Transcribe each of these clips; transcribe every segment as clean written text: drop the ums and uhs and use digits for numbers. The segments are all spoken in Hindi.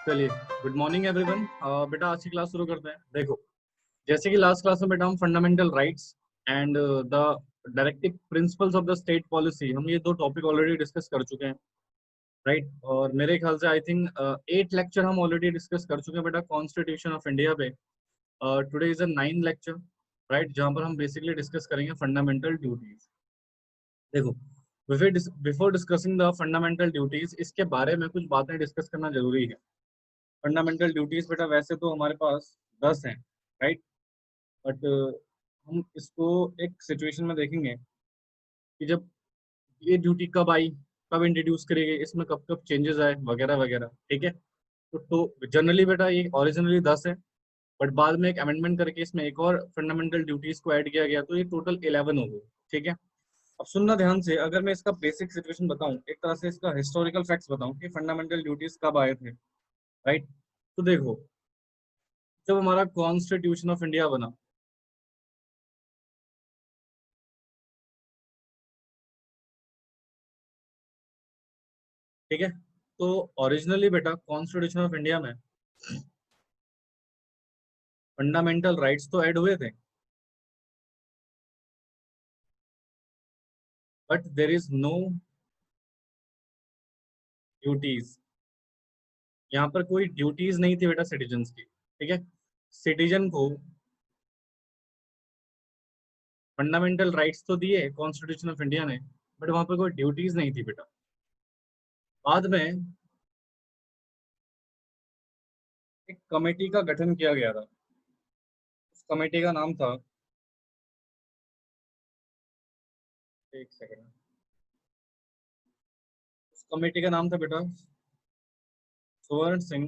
चलिए, गुड मॉर्निंग एवरीवन। बेटा आज की क्लास शुरू करते हैं। देखो, जैसे कि लास्ट क्लास में बेटा हम fundamental rights and the directive principles of the state policy, हम ये दो टॉपिक ऑलरेडी डिस्कस कर चुके हैं, राइट। और मेरे ख्याल से आई थिंक 8 लेक्चर हम ऑलरेडी डिस्कस कर चुके हैं बेटा कॉन्स्टिट्यूशन ऑफ इंडिया पे। Today is a 9 lecture, right, जहाँ पर हम बेसिकली डिस्कस करेंगे फंडामेंटल ड्यूटीज। देखो, before discussing the fundamental duties, इसके बारे में कुछ बातें डिस्कस करना जरूरी है। फंडामेंटल ड्यूटीज बेटा वैसे तो हमारे पास 10 हैं, राइट, बट हम इसको एक सिचुएशन में देखेंगे कि जब ये ड्यूटी कब आई, कब इंट्रोड्यूस करी गई, इसमें कब कब चेंजेस आए वगैरह वगैरह, ठीक है। तो जनरली बेटा ये ओरिजिनली 10 है, बट बाद में एक अमेंडमेंट करके इसमें एक और फंडामेंटल ड्यूटीज को ऐड किया गया, तो ये टोटल 11 हो गई, ठीक है। अब सुनना ध्यान से, अगर मैं इसका बेसिक सिचुएशन बताऊं, एक तरह से इसका हिस्टोरिकल फैक्ट्स बताऊं कि फंडामेंटल ड्यूटीज कब आए थे, राइट। तो देखो, जब हमारा कॉन्स्टिट्यूशन ऑफ इंडिया बना, ठीक है, तो ओरिजिनली बेटा कॉन्स्टिट्यूशन ऑफ इंडिया में फंडामेंटल राइट्स तो ऐड हुए थे, but there is no duties. यहाँ पर कोई ड्यूटीज नहीं थी बेटा सिटीजन्स की, ठीक है। सिटीजन को फंडामेंटल राइट्स तो दिए कॉन्स्टिट्यूशन ऑफ इंडिया ने, बट वहां पर कोई ड्यूटीज नहीं थी बेटा। बाद में एक कमेटी का गठन किया गया था। उस कमेटी का नाम था, एक सेकेंड, उस कमेटी का नाम था बेटा स्वर्ण सिंह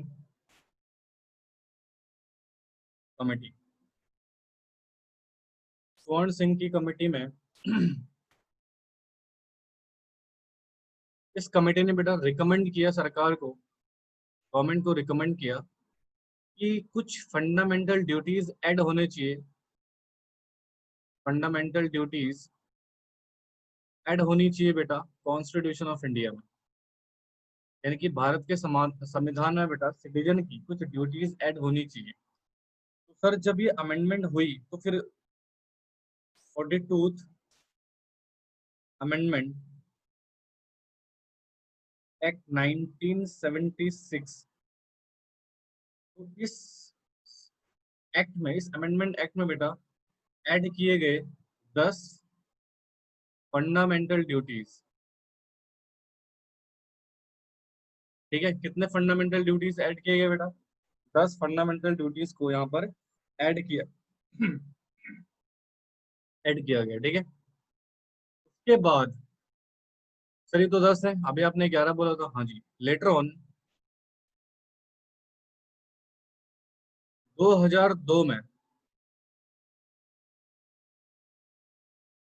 कमेटी। स्वर्ण सिंह की कमेटी में इस कमेटी ने बेटा रिकमेंड किया सरकार को, गवर्नमेंट को रिकमेंड किया कि कुछ फंडामेंटल ड्यूटीज ऐड होने चाहिए, फंडामेंटल ड्यूटीज ऐड होनी चाहिए बेटा कॉन्स्टिट्यूशन ऑफ इंडिया में। यानी कि भारत के समान संविधान में बेटा सिटीजन की कुछ ड्यूटीज ऐड होनी चाहिए। तो सर जब ये अमेंडमेंट हुई तो फिर 42th अमेंडमेंट एक्ट 1976, तो इस एक्ट में, इस अमेंडमेंट एक्ट में बेटा ऐड किए गए 10 फंडामेंटल ड्यूटीज, ठीक है। कितने फंडामेंटल ड्यूटीज ऐड किए गए बेटा? 10 फंडामेंटल ड्यूटीज को यहाँ पर ऐड किया ऐड किया गया, ठीक है। उसके बाद सर ये तो 10 है, अभी आपने 11 बोला था, हाँ जी। लेटर ऑन 2002 में,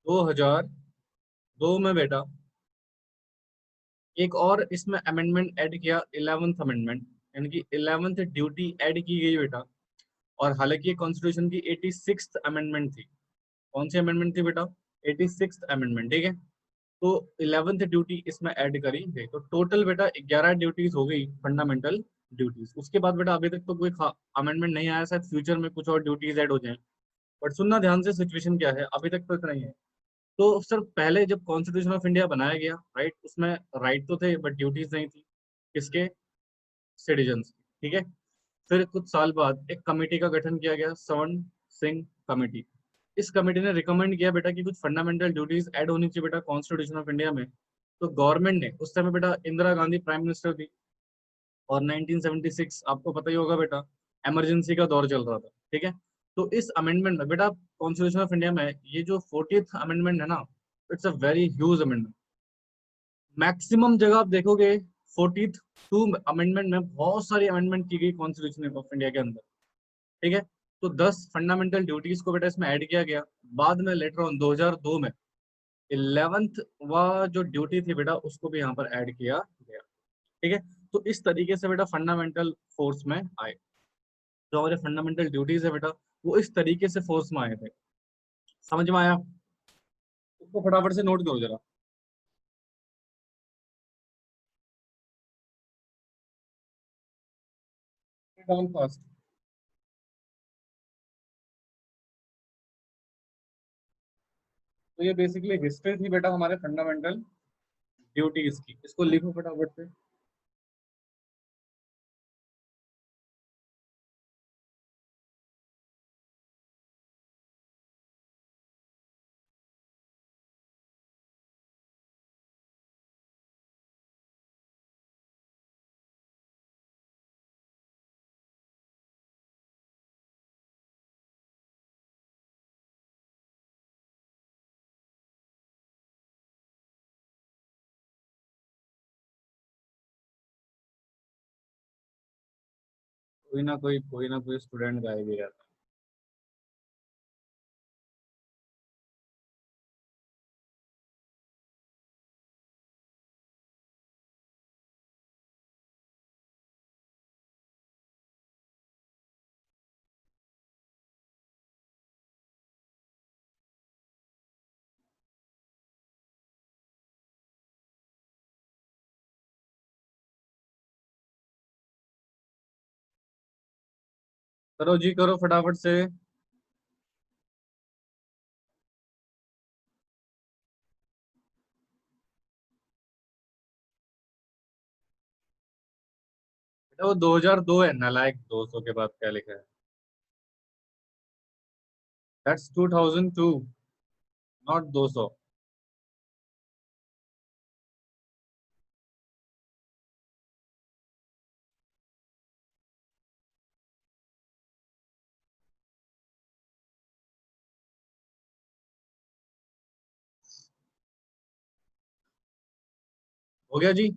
2002 में बेटा एक और इसमें अमेंडमेंट ऐड किया, 11th अमेंडमेंट, यानी कि 11th ड्यूटी ऐड की गई बेटा। और हालांकि ये कॉन्स्टिट्यूशन की 86th अमेंडमेंट थी। कौन सी अमेंडमेंट थी बेटा? 86th अमेंडमेंट, ठीक है। तो 11th ड्यूटी इसमें ऐड करी गई, तो टोटल बेटा 11 ड्यूटीज हो गई फंडामेंटल ड्यूटीज। उसके बाद बेटा अभी तक तो कोई अमेंडमेंट नहीं आया, शायद फ्यूचर में कुछ और ड्यूटीज ऐड हो जाए। बट सुनना ध्यान से, सिचुएशन क्या है, अभी तक तो इतना ही है। तो सर पहले जब कॉन्स्टिट्यूशन ऑफ इंडिया बनाया गया, राइट, उसमें राइट तो थे बट ड्यूटीज नहीं थी। किसके? सिटीजन्स, ठीक है। फिर कुछ साल बाद एक कमेटी का गठन किया गया, स्वर्ण सिंह कमेटी। इस कमेटी ने रिकमेंड किया बेटा कि कुछ फंडामेंटल ड्यूटीज ऐड होनी चाहिए बेटा कॉन्स्टिट्यूशन ऑफ इंडिया में। तो गवर्नमेंट ने, उस समय बेटा इंदिरा गांधी प्राइम मिनिस्टर थी, और 1976 आपको पता ही होगा बेटा, इमरजेंसी का दौर चल रहा था, ठीक है। तो इस अमेंडमेंट में बेटा कॉन्स्टिट्यूशन ऑफ इंडिया में ये जो 40th अमेंडमेंट है ना, it's a very huge amendment. Maximum जगह आप देखोगे 42 अमेंडमेंट में बहुत सारी अमेंडमेंट की गई कॉन्स्टिट्यूशन ऑफ इंडिया के अंदर, ठीक है। तो 10 फंडामेंटल ड्यूटीज को बेटा इसमें ऐड किया गया। बाद में लेटर ऑन 2002 में 11th वा जो ड्यूटी थी बेटा उसको भी यहाँ पर ऐड किया गया, ठीक है। तो इस तरीके से बेटा फंडामेंटल फोर्स में आए। जो हमारे फंडामेंटल ड्यूटीज है बेटा, वो इस तरीके से फोर्स में आए थे। समझ में आया? उसको फटाफट से नोट करो जरा। Down fast. तो ये बेसिकली हिस्ट्री थी बेटा हमारे फंडामेंटल ड्यूटीज की। इसको लिखो फटाफट से। कोई ना कोई स्टूडेंट गायब ही रहता है। करो जी करो फटाफट से। बेटा वो 2002 है, नालायक। 200 के बाद क्या लिखा है? That's 2002, not 200। हो गया जी।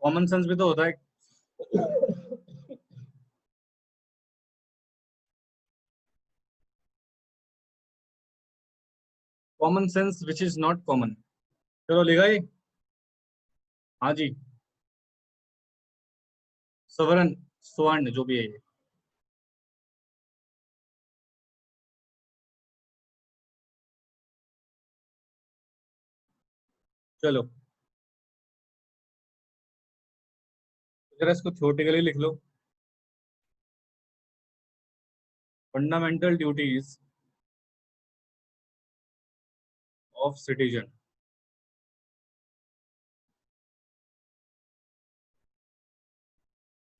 कॉमन सेंस भी तो होता है। Common sense which is not common. चलो लिखा ये। हाँ जी। सवर्ण, स्वर्ण जो भी है ये। चलो जरा इसको थ्योरेटिकली लिख लो। Fundamental duties of citizen.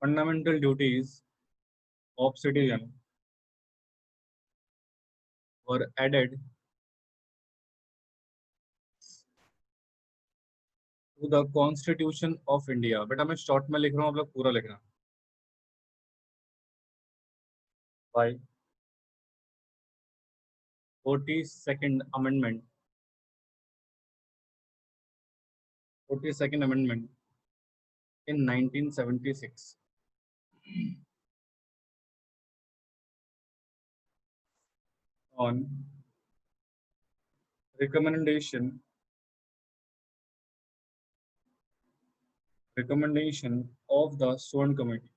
Fundamental duties of citizen और added to the constitution of India. बेटा मैं शॉर्ट में लिख रहा हूँ, आप लोग पूरा लिखना। By 42nd amendment, 42nd amendment in 1976 on recommendation of the Swan Committee,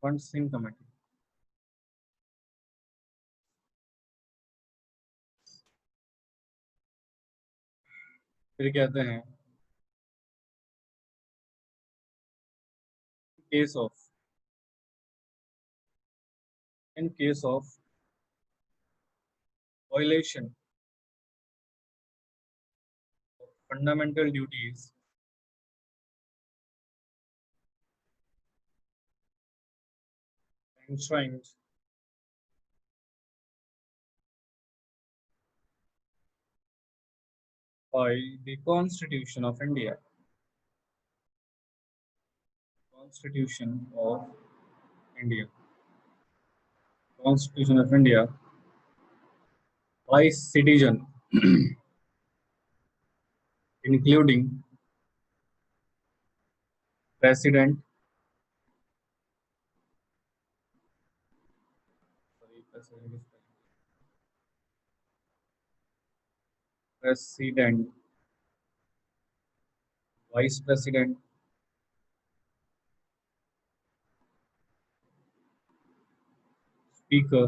Fund Singh Committee। फिर कहते हैं case of in case of violation of fundamental duties enshrined by the Constitution of India, Constitution of India, Constitution of India by citizen including president, president, vice president, speaker,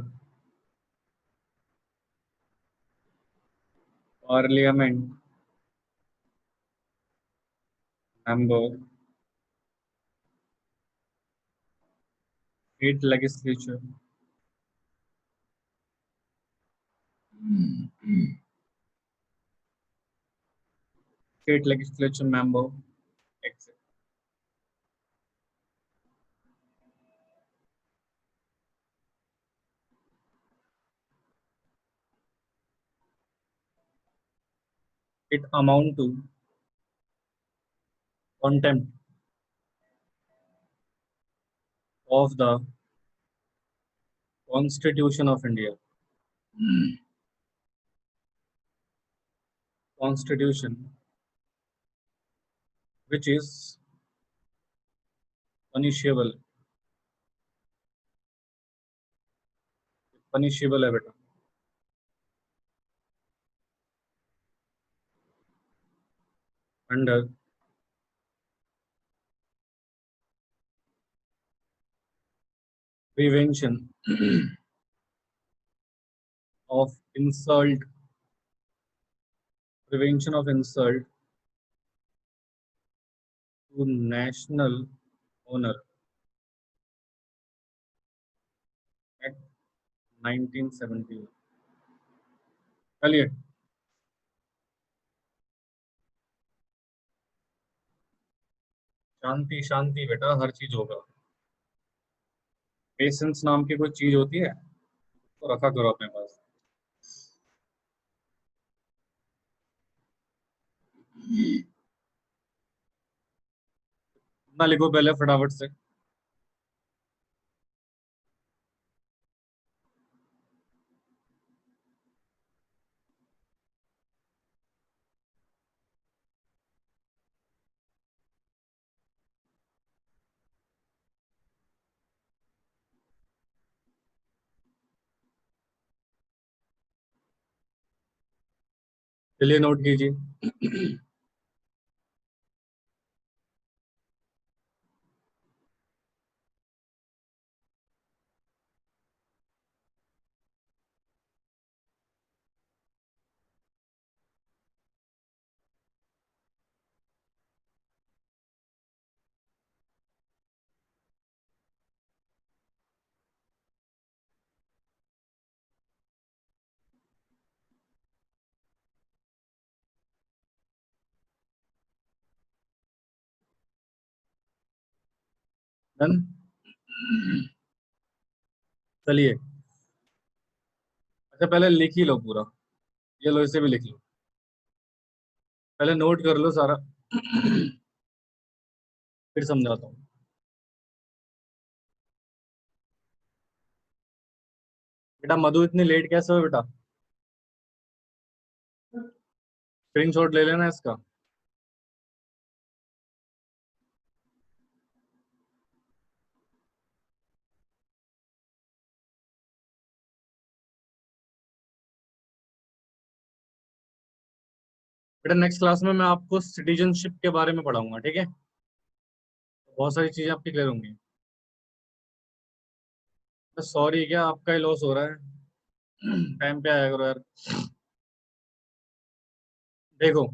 parliament member, state legislature, state legislature member, it amount to contempt of the Constitution of India. Constitution, which is punishable, punishable है बेटा. Under prevention of insult, prevention of insult to national honor, Act 1970. चलिए, शांति शांति बेटा, हर चीज होगा. पेशेंस नाम की कोई चीज होती है तो रखा करो अपने पास. ना लिखो पहले फटाफट से. चलिए नोट कीजिए. डन. चलिए, अच्छा पहले लिख ही लो पूरा. ये लो, इसे भी लिख लो. पहले नोट कर लो सारा. फिर समझाता हूँ. बेटा मधु इतनी लेट कैसे हो बेटा? स्क्रीनशॉट ले लेना इसका. बेटा नेक्स्ट क्लास में मैं आपको सिटीजनशिप के बारे में पढ़ाऊंगा, ठीक है? बहुत सारी चीजें आपकी क्लियर होंगी. सॉरी, क्या आपका ही लॉस हो रहा है. टाइम पे आया करो यार. देखो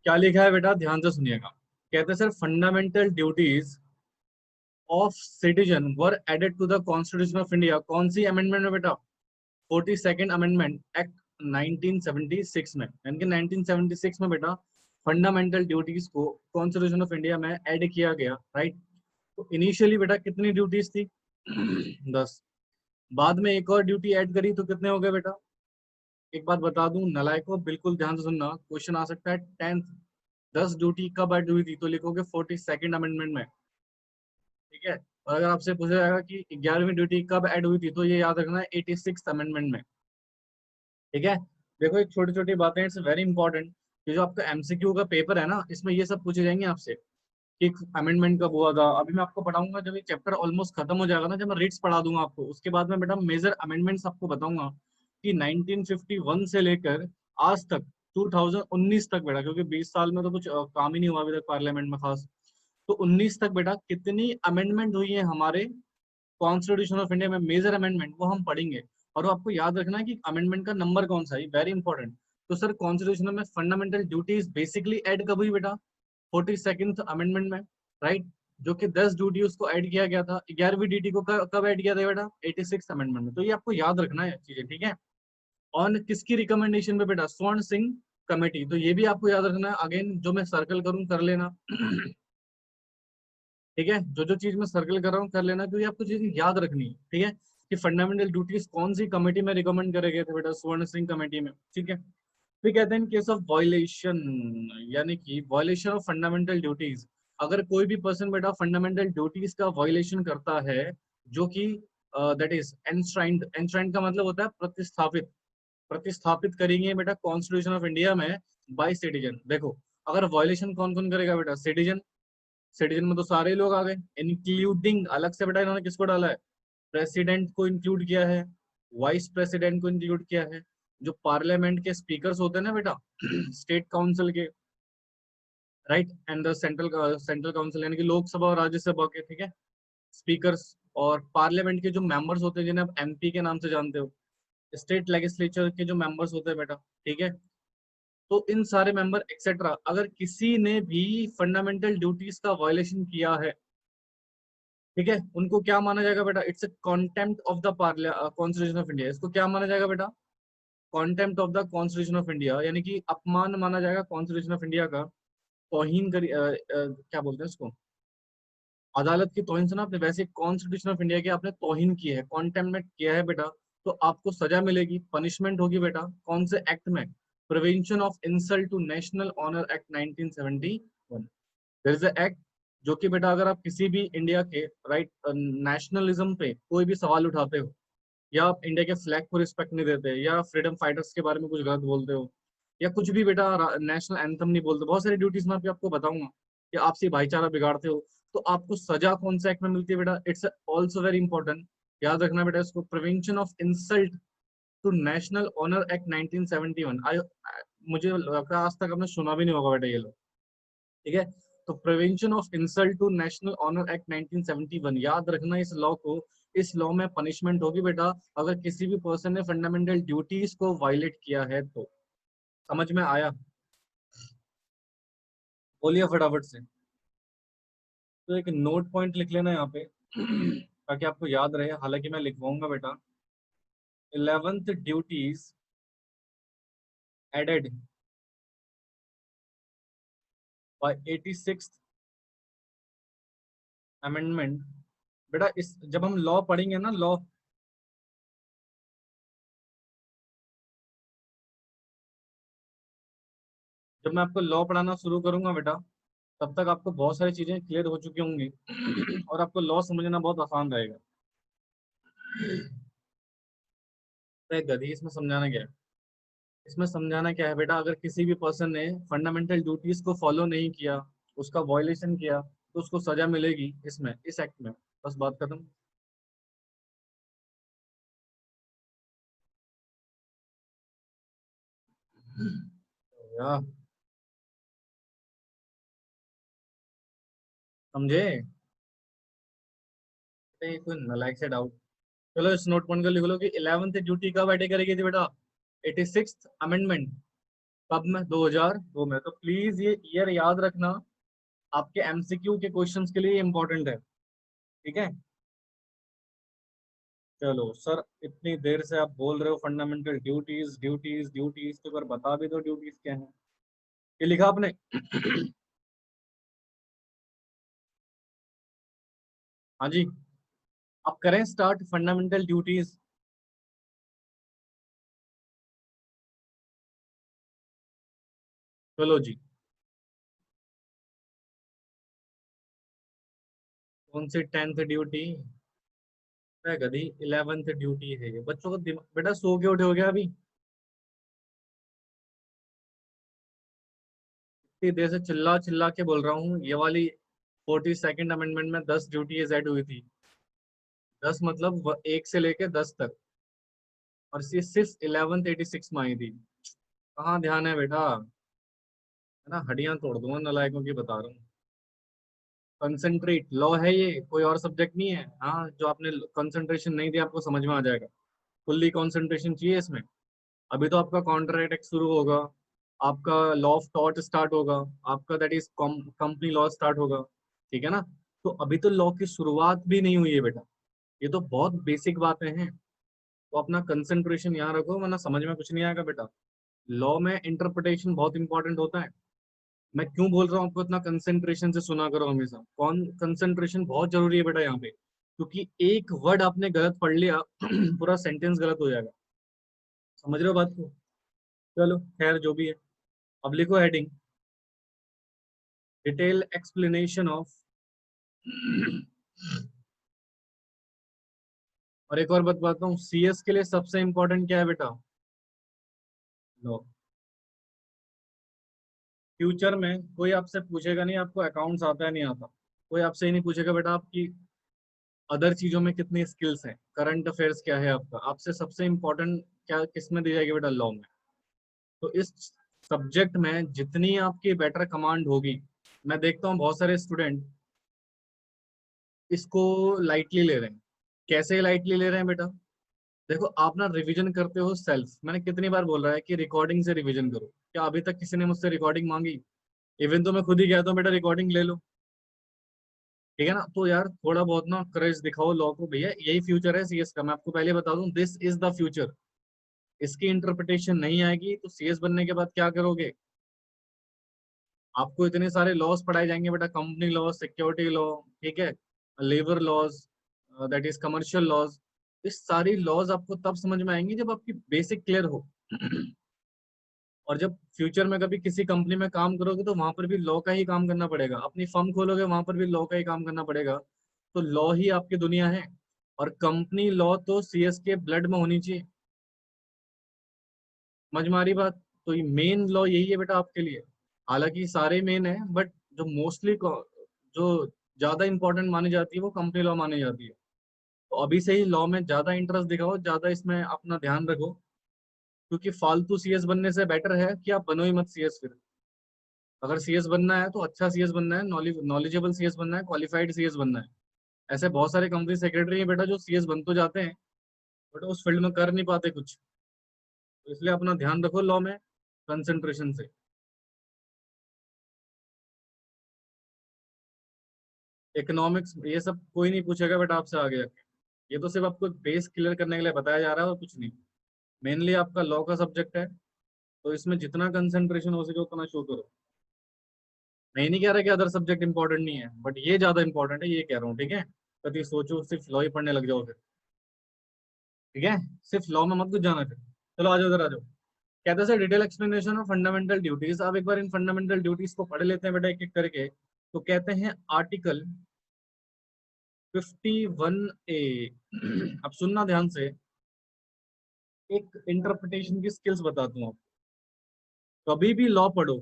क्या लिखा है बेटा, ध्यान से सुनिएगा. कहते हैं sir, fundamental duties of citizen were added to the constitution of India. कौन सी अमेंडमेंट में बेटा? 42nd अमेंडमेंट एक्ट 1976 में. यानी कि 1976 में बेटा फंडामेंटल ड्यूटीज को कॉन्स्टिट्यूशन ऑफ इंडिया में ऐड किया गया, राइट? तो इनिशियली बेटा कितनी ड्यूटीज थी? 10. बाद में एक और ड्यूटी ऐड करी तो कितने हो गए बेटा? एक बात बता दूं नलायको, बिल्कुल ध्यान से सुनना, क्वेश्चन आ सकता है 10th. 10 ड्यूटी कब ऐड हुई थी तो लिखोगे 42nd अमेंडमेंट में, ठीक है? और अगर आपसे पूछा जाएगा कि 11वीं ड्यूटी कब ऐड हुई थी तो ये याद रखना है 86th अमेंडमेंट में, ठीक है? देखो एक छोटी छोटी बातें, इट्स वेरी इंपॉर्टेंट. ये जो आपका एमसीक्यू का पेपर है ना, इसमें ये सब पूछे जाएंगे आपसे कि अमेंडमेंट कब हुआ था. अभी मैं आपको पढ़ाऊंगा जब ये चैप्टर ऑलमोस्ट खत्म हो जाएगा ना, जब मैं रिट्स पढ़ा दूंगा आपको, उसके बाद में बेटा मेजर अमेंडमेंट्स आपको बताऊंगा कि 1951 से लेकर आज तक 2019 तक बेटा, क्योंकि 20 साल में तो कुछ काम ही नहीं हुआ अभी तक पार्लियामेंट में खास. तो 19 तक बेटा कितनी अमेंडमेंट हुई है हमारे कॉन्स्टिट्यूशन ऑफ इंडिया में मेजर अमेंडमेंट वो हम पढ़ेंगे, और वो आपको याद रखना है कि अमेंडमेंट का नंबर कौन सा है, वेरी इंपॉर्टेंट। तो सर कॉन्स्टिट्यूशन में फंडामेंटल ड्यूटीज बेसिकली ऐड कब हुई बेटा? 42nd अमेंडमेंट में, राइट? जो कि 10 ड्यूटी उसको ऐड किया गया था। 11वीं ड्यूटी को कब ऐड किया था बेटा? 86 अमेंडमेंट में। तो ये आपको याद रखना है चीजें, ठीक है? ऑन किसकी रिकमेंडेशन पे बेटा? स्वर्ण सिंह कमेटी। तो ये भी आपको याद रखना है, अगेन जो मैं सर्कल करूं कर लेना ठीक है? जो चीज मैं सर्कल कर रहा हूँ कर लेना, क्योंकि आपको चीज याद रखनी है, ठीक है? कि फंडामेंटल ड्यूटीज कौन सी कमेटी में रिकमेंड करे गए थे बेटा? स्वर्ण सिंह कमेटी में, ठीक है? फिर कहते हैं इन केस ऑफ वायलेशन, यानी कि वायलेशन ऑफ फंडामेंटल ड्यूटीज, अगर कोई भी पर्सन बेटा फंडामेंटल ड्यूटीज का वायलेशन करता है, जो कि दैट इज एनश्राइंड, एनश्राइंड का मतलब होता है प्रतिस्थापित, प्रतिस्थापित करेंगे बेटा कॉन्स्टिट्यूशन ऑफ इंडिया में बाय सिटीजन। देखो, अगर वायलेशन कौन कौन करेगा बेटा? सिटीजन। सिटीजन में तो सारे लोग आ गए, इंक्लूडिंग, अलग से बेटा इन्होंने किसको डाला है? प्रेसिडेंट को इंक्लूड किया है, वाइस प्रेसिडेंट को इंक्लूड किया है, जो पार्लियामेंट के स्पीकर्स होते हैं ना बेटा स्टेट काउंसिल के, right, and the central council यानी कि लोकसभा और राज्यसभा के, ठीक है, स्पीकर्स, और पार्लियामेंट के जो मेंबर्स होते हैं जिन्हें आप एमपी के नाम से जानते हो, स्टेट लेजिस्लेचर के जो मेंबर्स होते हैं बेटा, ठीक है? तो इन सारे मेंबर एक्सेट्रा, अगर किसी ने भी फंडामेंटल ड्यूटीज का वायलेशन किया है, ठीक है, उनको क्या माना जाएगा बेटा? It's a contempt of the constitution of India. इसको क्या माना जाएगा बेटा? Contempt of the constitution of India, यानी कि अपमान माना जाएगा कॉन्स्टिट्यूशन ऑफ इंडिया का। तौहीन करी क्या बोलते हैं इसको? अदालत की तौहीन से ना, आपने वैसे कॉन्स्टिट्यूशन ऑफ इंडिया की आपने तौहीन की है, कॉन्टेम्प्ट किया है बेटा, तो आपको सजा मिलेगी, पनिशमेंट होगी बेटा। कौन से एक्ट में? Prevention of insult to national honour act 1971। There is act, जो कि बेटा अगर आप किसी भी इंडिया के, राइट, नेशनलिज्म पे कोई भी सवाल उठाते हो, या आप इंडिया के फ्लैग को रिस्पेक्ट नहीं देते, या फ्रीडम फाइटर्स के बारे में कुछ गलत बोलते हो, या कुछ भी बेटा नेशनल एंथम नहीं बोलते, बहुत सारी ड्यूटीज में आपको बताऊंगा, या आपसी भाईचारा बिगाड़ते हो, तो आपको सजा कौन से एक्ट में मिलती है बेटा? इट्स ऑल्सो वेरी इंपॉर्टेंट, याद रखना बेटा इसको, prevention of insult to national honour act 1971। मुझे लगता है आज तक आपने सुना भी नहीं होगा बेटा ये लोग, ठीक है? तो prevention of insult to national honour act 1971, याद रखना इस लॉ को। इस लॉ में पनिशमेंट होगी बेटा अगर किसी भी पर्सन ने फंडामेंटल ड्यूटीज को वायलेट किया है तो। समझ में आया? बोलिए फटाफट से। तो एक नोट पॉइंट लिख लेना यहाँ पे ताकि आपको याद रहे, हालांकि मैं लिखवाऊंगा बेटा। 11th duties added by 86th amendment. बेटा इस जब हम लॉ पढ़ेंगे ना, लॉ, जब मैं आपको लॉ पढ़ाना शुरू करूंगा बेटा, तब तक आपको बहुत सारी चीजें क्लियर हो चुकी होंगी और आपको लॉ समझना बहुत आसान रहेगा। तो गधी, इसमें समझाना क्या है? इसमें समझाना क्या है बेटा, अगर किसी भी पर्सन ने फंडामेंटल ड्यूटीज को फॉलो नहीं किया, उसका वायलेशन किया, तो उसको सजा मिलेगी इसमें, इस एक्ट में। बस बात खत्म। यार समझे? ये कोई नालायक से डाउट। चलो इस नोट पॉइंट को लिख लो कि 11th ड्यूटी कब ऐड करेगी थी बेटा? 86th amendment. कब में? 2002 में। तो प्लीज ये ईयर याद रखना, आपके एमसीक्यू के क्वेश्चंस के लिए इंपॉर्टेंट है, ठीक है? चलो सर, इतनी देर से आप बोल रहे हो फंडामेंटल ड्यूटीज ड्यूटीज ड्यूटीज, तो एक बार बता भी दो ड्यूटीज क्या है। ये लिखा आपने? हाँ जी। आप करें स्टार्ट फंडामेंटल ड्यूटीज। चलो जी। कौन सी 10th ड्यूटी? गधी, 11th ड्यूटी है ये। बच्चों को बेटा सो के उठे हो गया अभी? इतनी देर से चिल्ला चिल्ला के बोल रहा हूँ, ये वाली 42nd अमेंडमेंट में 10 ड्यूटी ऐड हुई थी। 10 मतलब 1 से लेके 10 तक, और ये सिर्फ 11th 86 में आई थी। कहाँ ध्यान है बेटा? है ना, हड्डियां तोड़ दूंगा नालायकों की, बता रहा हूँ। कंसंट्रेट लॉ है, ये कोई और सब्जेक्ट नहीं है। हाँ, जो आपने कंसंट्रेशन नहीं दिया आपको समझ में आ जाएगा। फुल्ली कंसंट्रेशन चाहिए इसमें। अभी तो आपका कॉन्ट्रैक्ट अटैक शुरू होगा, आपका लॉ ऑफ टॉर्ट स्टार्ट होगा, आपका that is company law start होगा, ठीक है ना। तो अभी तो लॉ की शुरुआत भी नहीं हुई है बेटा, ये तो बहुत बेसिक बातें हैं। तो अपना कंसंट्रेशन यहाँ रखो, वरना समझ में कुछ नहीं आएगा बेटा। लॉ में इंटरप्रिटेशन बहुत इंपॉर्टेंट होता है। मैं क्यों बोल रहा हूँ आपको इतना कंसंट्रेशन से सुना करो हमेशा। कौन कंसंट्रेशन बहुत जरूरी है बेटा यहाँ पे, क्योंकि एक वर्ड आपने गलत पढ़ लिया पूरा सेंटेंस गलत हो जाएगा। समझ रहे हो बात को? चलो खैर जो भी है, अब लिखो हेडिंग डिटेल एक्सप्लेनेशन ऑफ और एक और बताता हूँ, सीएस के लिए सबसे इंपॉर्टेंट क्या है बेटा? लो, फ्यूचर में कोई आपसे पूछेगा नहीं आपको अकाउंट्स आता है नहीं आता, कोई आपसे ही नहीं पूछेगा बेटा आपकी अदर चीजों में कितनी स्किल्स हैं, करंट अफेयर्स क्या है आपका। आपसे सबसे इंपॉर्टेंट क्या किस में दी जाएगी बेटा? लॉ में। तो इस सब्जेक्ट में जितनी आपकी बेटर कमांड होगी, मैं देखता हूँ बहुत सारे स्टूडेंट इसको लाइटली ले रहे हैं। कैसे लाइटली ले रहे हैं बेटा? देखो, आप ना रिवीजन करते हो सेल्फ, मैंने कितनी बार बोल रहा है कि रिकॉर्डिंग से रिवीजन करो। क्या अभी तक किसी ने मुझसे रिकॉर्डिंग मांगी? इवन तो मैं खुद ही कहता हूँ बेटा रिकॉर्डिंग ले लो, ठीक है ना। तो यार थोड़ा बहुत ना करेज दिखाओ लॉ को, भैया यही फ्यूचर है सीएस का। मैं आपको पहले बता दूं, दिस इज द फ्यूचर। इसकी इंटरप्रिटेशन नहीं आएगी तो सीएस बनने के बाद क्या करोगे? आपको इतने सारे लॉज पढ़ाए जाएंगे बेटा, कंपनी लॉ, सिक्योरिटी लॉ, ठीक है, labour laws, that is commercial laws. इस सारी लॉज आपको तब समझ में आएंगी जब आपकी बेसिक क्लियर हो और जब फ्यूचर में कभी किसी कंपनी में काम करोगे तो वहां पर भी लॉ का ही काम करना पड़ेगा। अपनी फर्म खोलोगे वहां पर भी लॉ का ही काम करना पड़ेगा। तो लॉ ही आपकी दुनिया है, और कंपनी लॉ तो सीएस के ब्लड में होनी चाहिए। समझ में आ रही बात? तो ये मेन लॉ यही है बेटा आपके लिए। हालांकि सारे मेन है, बट जो मोस्टली जो ज्यादा इंपॉर्टेंट मानी जाती है वो कंपनी लॉ मानी जाती है। तो अभी से ही लॉ में ज्यादा इंटरेस्ट दिखाओ, ज्यादा इसमें अपना ध्यान रखो, क्योंकि फालतू सीएस बनने से बेटर है कि आप बनो ही मत सीएस फिर। अगर सीएस बनना है तो अच्छा सीएस बनना है, नॉलेजेबल सीएस बनना है, क्वालिफाइड सीएस बनना है। ऐसे बहुत सारे कंपनी सेक्रेटरी हैं बेटा जो सीएस बन तो जाते हैं बट उस फील्ड में कर नहीं पाते कुछ। तो इसलिए अपना ध्यान रखो लॉ में कंसंट्रेशन से। इकोनॉमिक्स ये सब कोई नहीं पूछेगा बेटा आपसे आगे जाके। ये तो सिर्फ आपको बेस क्लियर करने के लिए बताया जा रहा है और कुछ नहीं। मेनली आपका लॉ का सब्जेक्ट है, तो इसमें जितना कंसंट्रेशन हो सके उतना शो करो। मैं ये नहीं कह रहा कि अदर सब्जेक्ट इंपॉर्टेंट नहीं है, बट ये ज्यादा इंपॉर्टेंट है, ये कह रहा हूँ, ठीक है। कभी सोचो सिर्फ लॉ ही पढ़ने लग जाओ फिर, ठीक है। सिर्फ लॉ में मत कुछ जाना फिर। चलो आ जाओ, उधर आ जाओ। कहते हैं sir detail explanation of fundamental duties. आप एक बार इन फंडामेंटल ड्यूटीज को पढ़ लेते हैं बेटा एक एक करके। तो कहते हैं आर्टिकल 51A। अब सुनना ध्यान से, एक इंटरप्रिटेशन की स्किल्स बताता हूँ आपको। कभी भी लॉ पढ़ो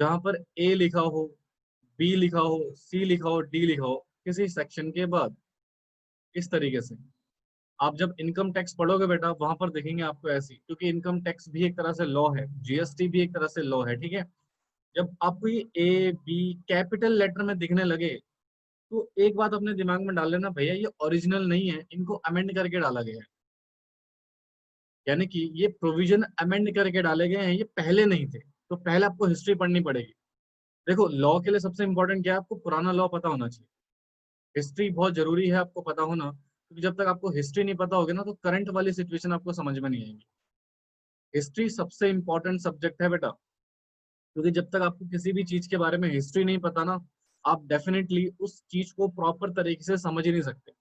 जहां पर ए लिखा हो, बी लिखा हो, सी लिखा हो, डी लिखा हो किसी सेक्शन के बाद, इस तरीके से आप जब इनकम टैक्स पढ़ोगे बेटा वहां पर देखेंगे आपको ऐसी, क्योंकि इनकम टैक्स भी एक तरह से लॉ है, जीएसटी भी एक तरह से लॉ है, ठीक है। जब आपको ये ए बी कैपिटल लेटर में दिखने लगे तो एक बात अपने दिमाग में डाल लेना, भैया ये ओरिजिनल नहीं है, इनको अमेंड करके डाला गया है। यानी कि ये प्रोविजन अमेंड करके डाले गए हैं, ये पहले नहीं थे। तो पहले आपको हिस्ट्री पढ़नी पड़ेगी। देखो लॉ के लिए सबसे इंपॉर्टेंट क्या है? आपको पुराना लॉ पता होना चाहिए। हिस्ट्री बहुत जरूरी है आपको पता होना, क्योंकि जब तक आपको हिस्ट्री नहीं पता होगी ना तो करंट वाली सिचुएशन आपको समझ में नहीं आएगी। हिस्ट्री सबसे इंपॉर्टेंट सब्जेक्ट है बेटा, क्योंकि जब तक आपको किसी भी चीज के बारे में हिस्ट्री नहीं पता ना, आप डेफिनेटली उस चीज को प्रॉपर तरीके से समझ ही नहीं सकते।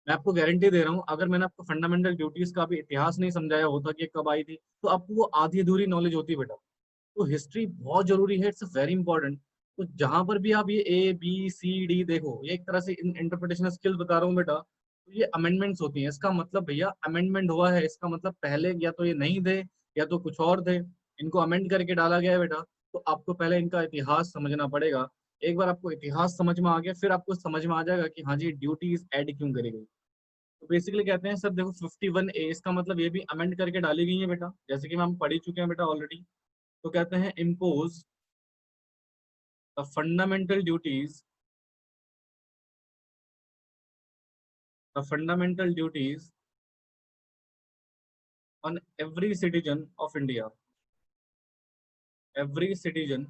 मैं आपको गारंटी दे रहा हूँ, अगर मैंने आपको फंडामेंटल ड्यूटीज का भी इतिहास नहीं समझाया होता कि ये कब आई थी, तो आपको वो आधी अधूरी नॉलेज होती बेटा। तो हिस्ट्री बहुत जरूरी है, इट्स वेरी इंपॉर्टेंट। तो जहां पर भी आप ये ए बी सी डी देखो, ये एक तरह से इंटरप्रिटेशन स्किल्स बता रहा हूँ बेटा। तो ये अमेंडमेंट्स होती हैं, इसका मतलब भैया अमेंडमेंट हुआ है, इसका मतलब पहले या तो ये नहीं थे या तो कुछ और थे, इनको अमेंड करके डाला गया है बेटा। तो आपको पहले इनका इतिहास समझना पड़ेगा। एक बार आपको इतिहास समझ में आ गया फिर आपको समझ में आ जाएगा कि हाँ जी ड्यूटीज ऐड क्यों करी गई। तो बेसिकली कहते हैं सर देखो 51A इसका मतलब ये भी अमेंड करके डाली गई है बेटा, जैसे कि हम पढ़ ही चुके हैं बेटा ऑलरेडी। तो कहते हैं impose the fundamental duties the fundamental duties on every citizen of India, every citizen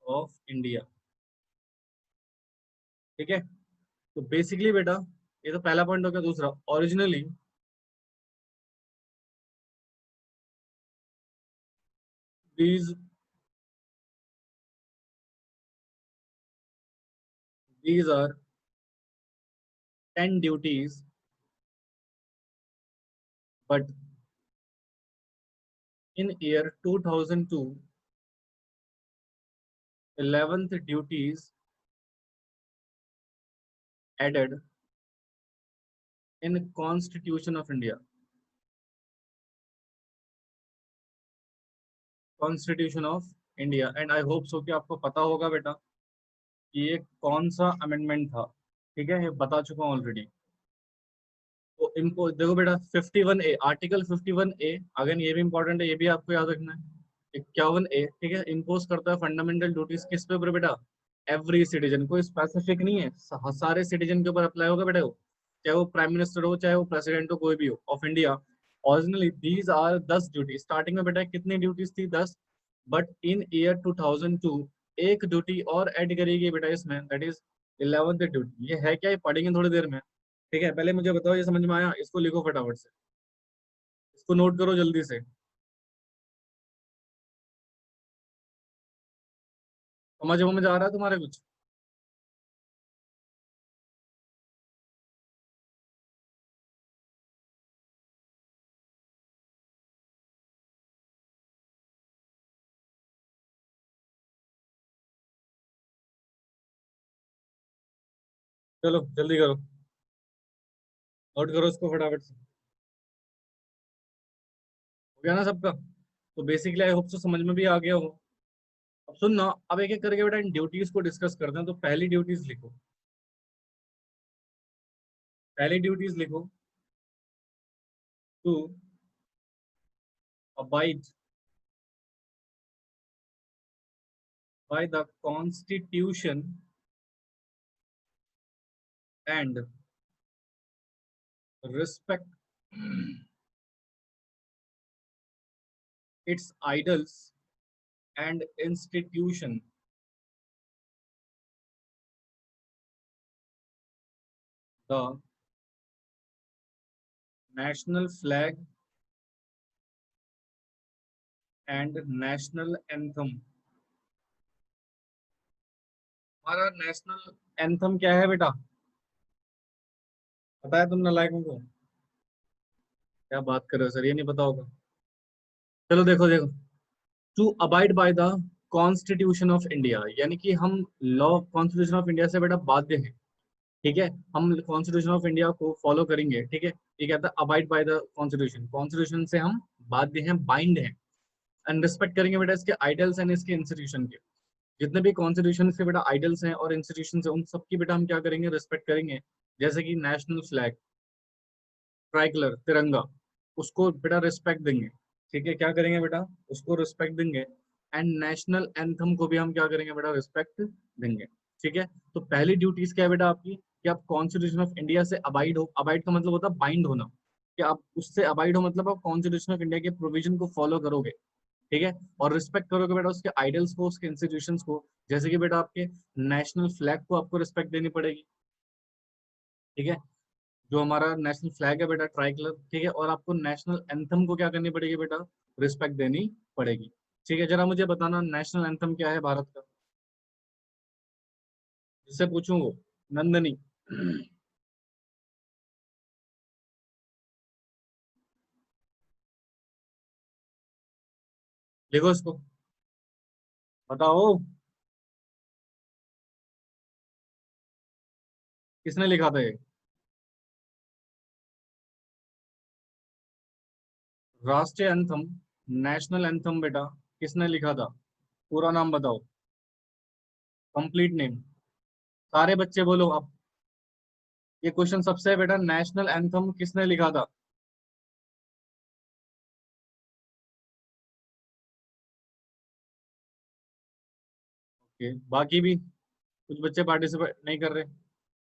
of India. ठीक है, तो बेसिकली बेटा ये तो पहला पॉइंट हो गया। दूसरा, originally these these are 10 duties, but in year 2002, 11th duties added in Constitution of India, Constitution of India। And I hope so कि आपको पता होगा बेटा कि ये कौन सा अमेंडमेंट था। ठीक है, ये बता चुका हूँ ऑलरेडी। तो इनको देखो बेटा, 51A, आर्टिकल 51A, अगेन ये भी इंपॉर्टेंट है, ये भी आपको याद रखना है। 51A, ठीक है, इम्पोज करता है फंडामेंटल ड्यूटीज किस पे ऊपर बेटा? Every citizen. कोई स्पेसिफिक नहीं है, सारे सिटीजन के ऊपर अप्लाई होगा बेटा वो, चाहे वो प्राइम मिनिस्टर हो, चाहे वो प्रेसिडेंट हो, कोई भी हो of India. Originally these are 10 duty. Starting में बेटा कितनी ड्यूटीज थी? 10। बट इन ईयर 2002 एक ड्यूटी और ऐड करी गई बेटा इसमें, दैट इज 11th ड्यूटी। ये है क्या, ये पढ़ेंगे थोड़ी देर में। ठीक है, पहले मुझे बताओ ये समझ में आया? इसको लिखो फटाफट से, इसको नोट करो जल्दी से। समझ में आ रहा है तुम्हारे कुछ? चलो जल्दी करो, नोट करो इसको फटाफट से। हो गया ना सबका? तो बेसिकली आई होप सो समझ में भी आ गया हो। अब सुन ना, अब एक एक करके बेटा इन ड्यूटीज को डिस्कस करते हैं। तो पहली ड्यूटीज लिखो, पहली ड्यूटीज लिखो, to abide by the constitution and respect its idols and institution, the national flag and national anthem। हमारा नेशनल एंथम क्या है बेटा? पता है तुम नालायकों को? क्या बात कर रहे हो सर, ये नहीं पता होगा? चलो देखो देखो, to abide by the constitution of India, यानी कि हम लॉ कॉन्स्टिट्यूशन ऑफ इंडिया से बेटा बाध्य हैं। ठीक है, हम कॉन्स्टिट्यूशन ऑफ इंडिया को फॉलो करेंगे। ठीक है, ये कहता है abide by the constitution, constitution से हम बाध्य हैं, बाइंड हैं। एंड रिस्पेक्ट करेंगे बेटा इसके आइडल्स एंड इसके इंस्टीट्यूशन के। जितने भी कॉन्स्टिट्यूशन के बेटा आइडल्स हैं और इंस्टीट्यूशन हैं, उन सबकी बेटा हम क्या करेंगे? रिस्पेक्ट करेंगे। जैसे कि नेशनल फ्लैग, ट्राई कलर, तिरंगा, उसको बेटा रिस्पेक्ट देंगे। ठीक है, क्या करेंगे बेटा? उसको रिस्पेक्ट देंगे। एंड नेशनल एंथम को भी हम क्या करेंगे बेटा? रिस्पेक्ट देंगे। ठीक है, तो पहली ड्यूटीज क्या है बेटा आपकी? कि आप कॉन्स्टिट्यूशन ऑफ इंडिया से अबाइड हो। अबाइड का मतलब होता है बाइंड होना, कि आप उससे अबाइड हो, मतलब आप कॉन्स्टिट्यूशन ऑफ इंडिया के प्रोविजन को फॉलो करोगे। ठीक है, और रिस्पेक्ट करोगे बेटा उसके आइडल्स को, उसके इंस्टीट्यूशंस को। जैसे कि बेटा आपके नेशनल फ्लैग को आपको रिस्पेक्ट देनी पड़ेगी। ठीक है, जो हमारा नेशनल फ्लैग है बेटा, ट्राई कलर। ठीक है, और आपको नेशनल एंथम को क्या करनी पड़ेगी बेटा? रिस्पेक्ट देनी पड़ेगी। ठीक है, जरा मुझे बताना नेशनल एंथम क्या है भारत का? जिससे पूछूं वो नंदनी। लिखो इसको, बताओ किसने लिखा था ये? राष्ट्रीय एंथम, नेशनल एंथम बेटा किसने लिखा था? पूरा नाम बताओ, कंप्लीट नेम। सारे बच्चे बोलो अब। ये क्वेश्चन सबसे है बेटा, नेशनल एंथम किसने लिखा था? ओके, बाकी भी कुछ बच्चे पार्टिसिपेट नहीं कर रहे।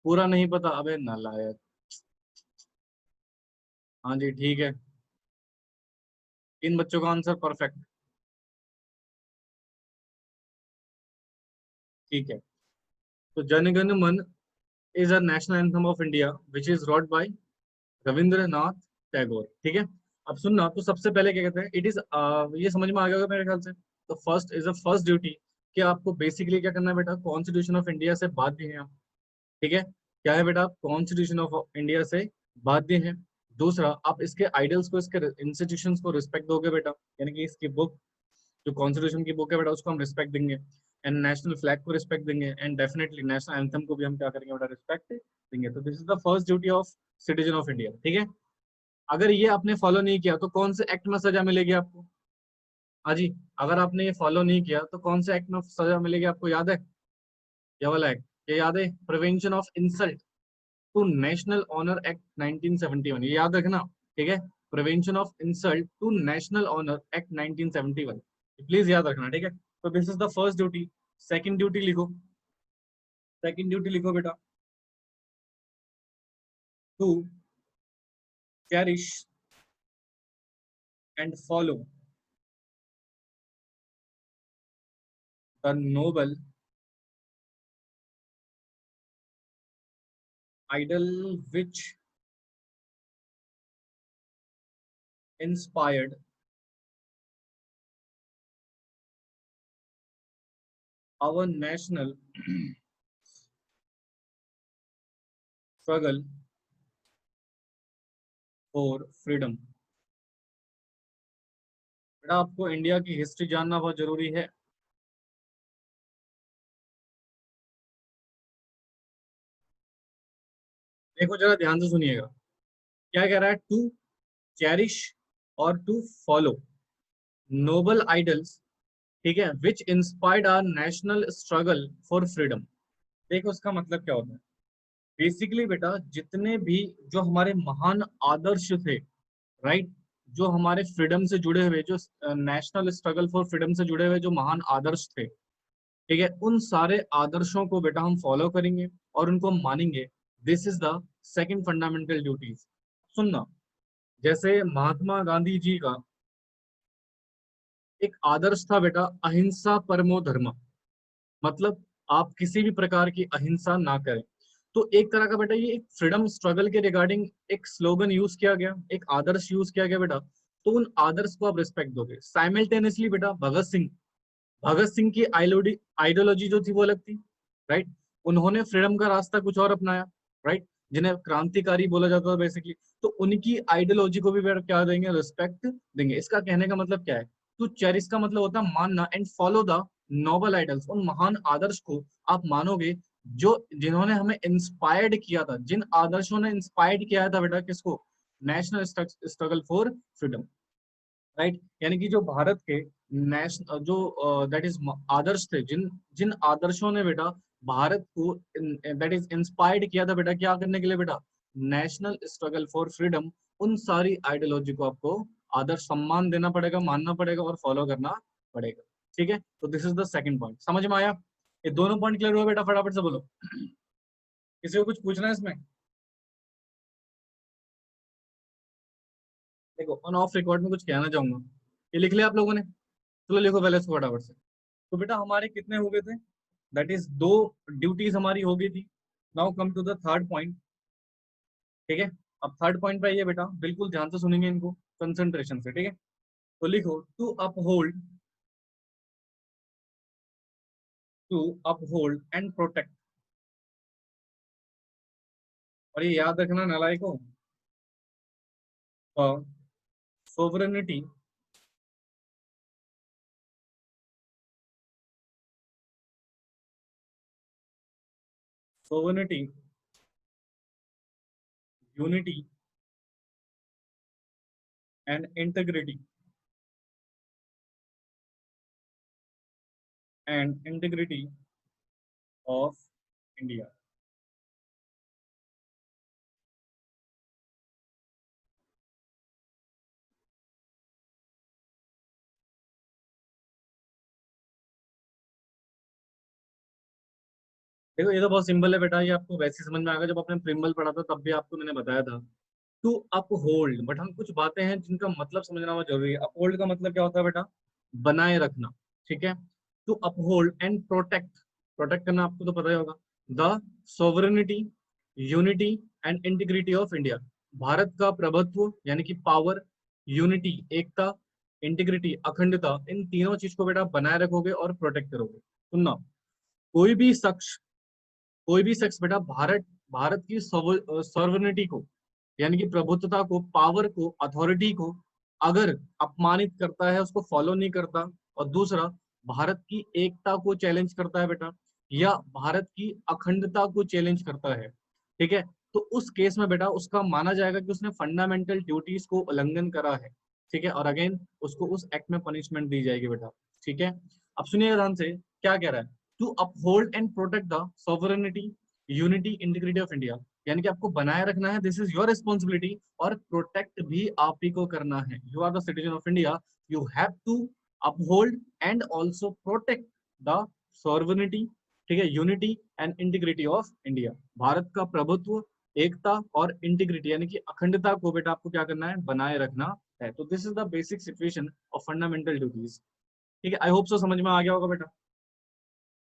पूरा नहीं पता, अबे नालायक। हाँ जी ठीक है, इन बच्चों का आंसर परफेक्ट। ठीक है, तो Jana Gana Mana is a national anthem of India which is wrote by Rabindranath Tagore. ठीक है, अब सुनना, तो सबसे पहले क्या कहते हैं, इट इज, ये समझ में आ गया होगा मेरे ख्याल से। तो first is a first duty कि आपको बेसिकली क्या करना है बेटा, कॉन्स्टिट्यूशन ऑफ इंडिया से बाध्य हैं आप। ठीक है, क्या है बेटा, कॉन्स्टिट्यूशन ऑफ इंडिया से बाध्य हैं। दूसरा, आप इसके आइडल्स को, इसके इंस्टीट्यूशंस को रिस्पेक्ट दोगे बेटा, यानी कि इसकी बुक, जो कॉन्स्टिट्यूशन की बुक है बेटा, उसको हम रिस्पेक्ट देंगे। एंड नेशनल फ्लैग को रिस्पेक्ट देंगे, एंड डेफिनेटली नेशनल एंथम को भी हम क्या करेंगे बेटा, रिस्पेक्ट देंगे। तो this is the first duty of citizen of India. ठीक है, अगर ये आपने फॉलो नहीं किया तो कौन से एक्ट में सजा मिलेगी आपको? हाँ जी, अगर आपने ये फॉलो नहीं किया तो कौन से एक्ट में सजा मिलेगी आपको, याद है? ये वाला एक्ट, ये याद है, prevention of insult to national honour act 1971, ये याद रखना। ठीक है, prevention of insult to national honour act 1971, please याद रखना। ठीक है, तो this is the first duty. Second duty लिखो, सेकंड ड्यूटी लिखो बेटा, to cherish and follow the noble ideal which inspired our national struggle for freedom। बेटा आपको इंडिया की हिस्ट्री जानना बहुत जरूरी है। देखो जरा ध्यान से सुनिएगा, क्या कह रहा है, टू चेरिश और टू फॉलो नोबल आइडल्स, ठीक है, which inspired our national struggle for freedom. देखो उसका मतलब क्या होता है, बेसिकली बेटा जितने भी जो हमारे महान आदर्श थे, राइट, जो हमारे फ्रीडम से जुड़े हुए, जो नेशनल स्ट्रगल फॉर फ्रीडम से जुड़े हुए जो महान आदर्श थे, ठीक है, उन सारे आदर्शों को बेटा हम फॉलो करेंगे और उनको मानेंगे। This is the second fundamental duties. सुनना, जैसे महात्मा गांधी जी का एक आदर्श था बेटा, अहिंसा परमो धर्म, मतलब आप किसी भी प्रकार की अहिंसा ना करें। तो एक तरह का बेटा ये एक फ्रीडम स्ट्रगल के रिगार्डिंग एक स्लोगन यूज किया गया, एक आदर्श यूज किया गया बेटा। तो उन आदर्श को आप रिस्पेक्ट दोगे। साइमल्टेनियसली बेटा भगत सिंह की आइडियोलॉजी जो थी वो अलग थी, राइट, उन्होंने फ्रीडम का रास्ता कुछ और अपनाया, राइट, जिन्हें क्रांतिकारी बोला जाता था बेसिकली। तो उनकी आइडियोलॉजी को भी क्या देंगे, रिस्पेक्ट देंगे। इसका कहने का मतलब क्या है, तो चेरिश का मतलब होता है मानना, and follow the noble ideals, उन महान आदर्श को आप मानोगे जो जिन्होंने हमें इंस्पायर्ड किया था, जिन आदर्शों ने इंस्पायर्ड किया था बेटा किसको, national struggle for freedom, right. यानी कि जो भारत के नेशनल जो दैट इज आदर्श थे, जिन जिन आदर्शों ने बेटा भारत को दैट इज इंस्पायर्ड किया था बेटा, क्या करने के लिए बेटा, नेशनल स्ट्रगल फॉर फ्रीडम। उन सारी आइडियोलॉजी को आपको आदर्श सम्मान देना पड़ेगा, मानना पड़ेगा और फॉलो करना पड़ेगा। ठीक है, तो this is the second point, समझ में आया? ये दोनों पॉइंट क्लियर हुआ बेटा, फटाफट से बोलो। किसी को कुछ पूछना है इसमें? देखो ऑन ऑफ रिकॉर्ड में कुछ कहना चाहूंगा, ये लिख लिया आप लोगों ने? चलो लिखो पहले इसको फटाफट से। तो बेटा हमारे कितने हो गए थे, दैट इज दो ड्यूटीज हमारी हो गई थी। Now come to the third point. ठीक है, अब थर्ड पॉइंट पे आइए बेटा, बिल्कुल ध्यान से सुनेंगे इनको, कंसंट्रेशन से। ठीक है, तो लिखो टू अपहोल्ड एंड प्रोटेक्ट, और ये याद रखना नालायकों, sovereignty sovereignty unity and integrity of India. देखो ये तो बहुत सिंपल है बेटा, ये आपको वैसे ही समझ में आएगा, जब आपने प्रिम्बल पढ़ा था तब भी आपको मैंने बताया था। टू अपहोल्ड, बट हम कुछ बातें हैं जिनका मतलब समझना बहुत जरूरी है। अपहोल्ड का मतलब क्या होता है बेटा? बनाए रखना, ठीक है। To uphold and protect, protect करना आपको तो पता ही होगा। The sovereignty, unity and integrity of India, Bharat का प्रभुत्व यानी कि पावर, यूनिटी एकता, इंटीग्रिटी अखंडता, इन तीनों चीज को बेटा बनाए रखोगे और प्रोटेक्ट करोगे। सुनना, कोई भी शख्स, कोई भी शख्स बेटा भारत भारत की सॉवरेनिटी को यानी कि प्रभुत्वता को, पावर को, अथॉरिटी को अगर अपमानित करता है, उसको फॉलो नहीं करता, और दूसरा भारत की एकता को चैलेंज करता है बेटा, या भारत की अखंडता को चैलेंज करता है, ठीक है, तो उस केस में बेटा उसका माना जाएगा कि उसने फंडामेंटल ड्यूटीज को उल्लंघन करा है, ठीक है, और अगेन उसको उस एक्ट में पनिशमेंट दी जाएगी बेटा, ठीक है। अब सुनिए ध्यान से, क्या कह रहा है? To uphold and protect the sovereignty, unity, integrity of India, यानी कि आपको बनाए रखना है, दिस इज योर रिस्पॉन्सिबिलिटी, और प्रोटेक्ट भी आप ही को करना है। You are the citizen of India, you have to uphold and also protect the sovereignty, ठीक है, unity and integrity of India, Bharat का प्रभुत्व, एकता और इंटीग्रिटी यानी कि अखंडता को बेटा आपको क्या करना है? बनाए रखना है। तो this is the basic situation of fundamental duties, ठीक है। आई होप सो समझ में आ गया होगा बेटा।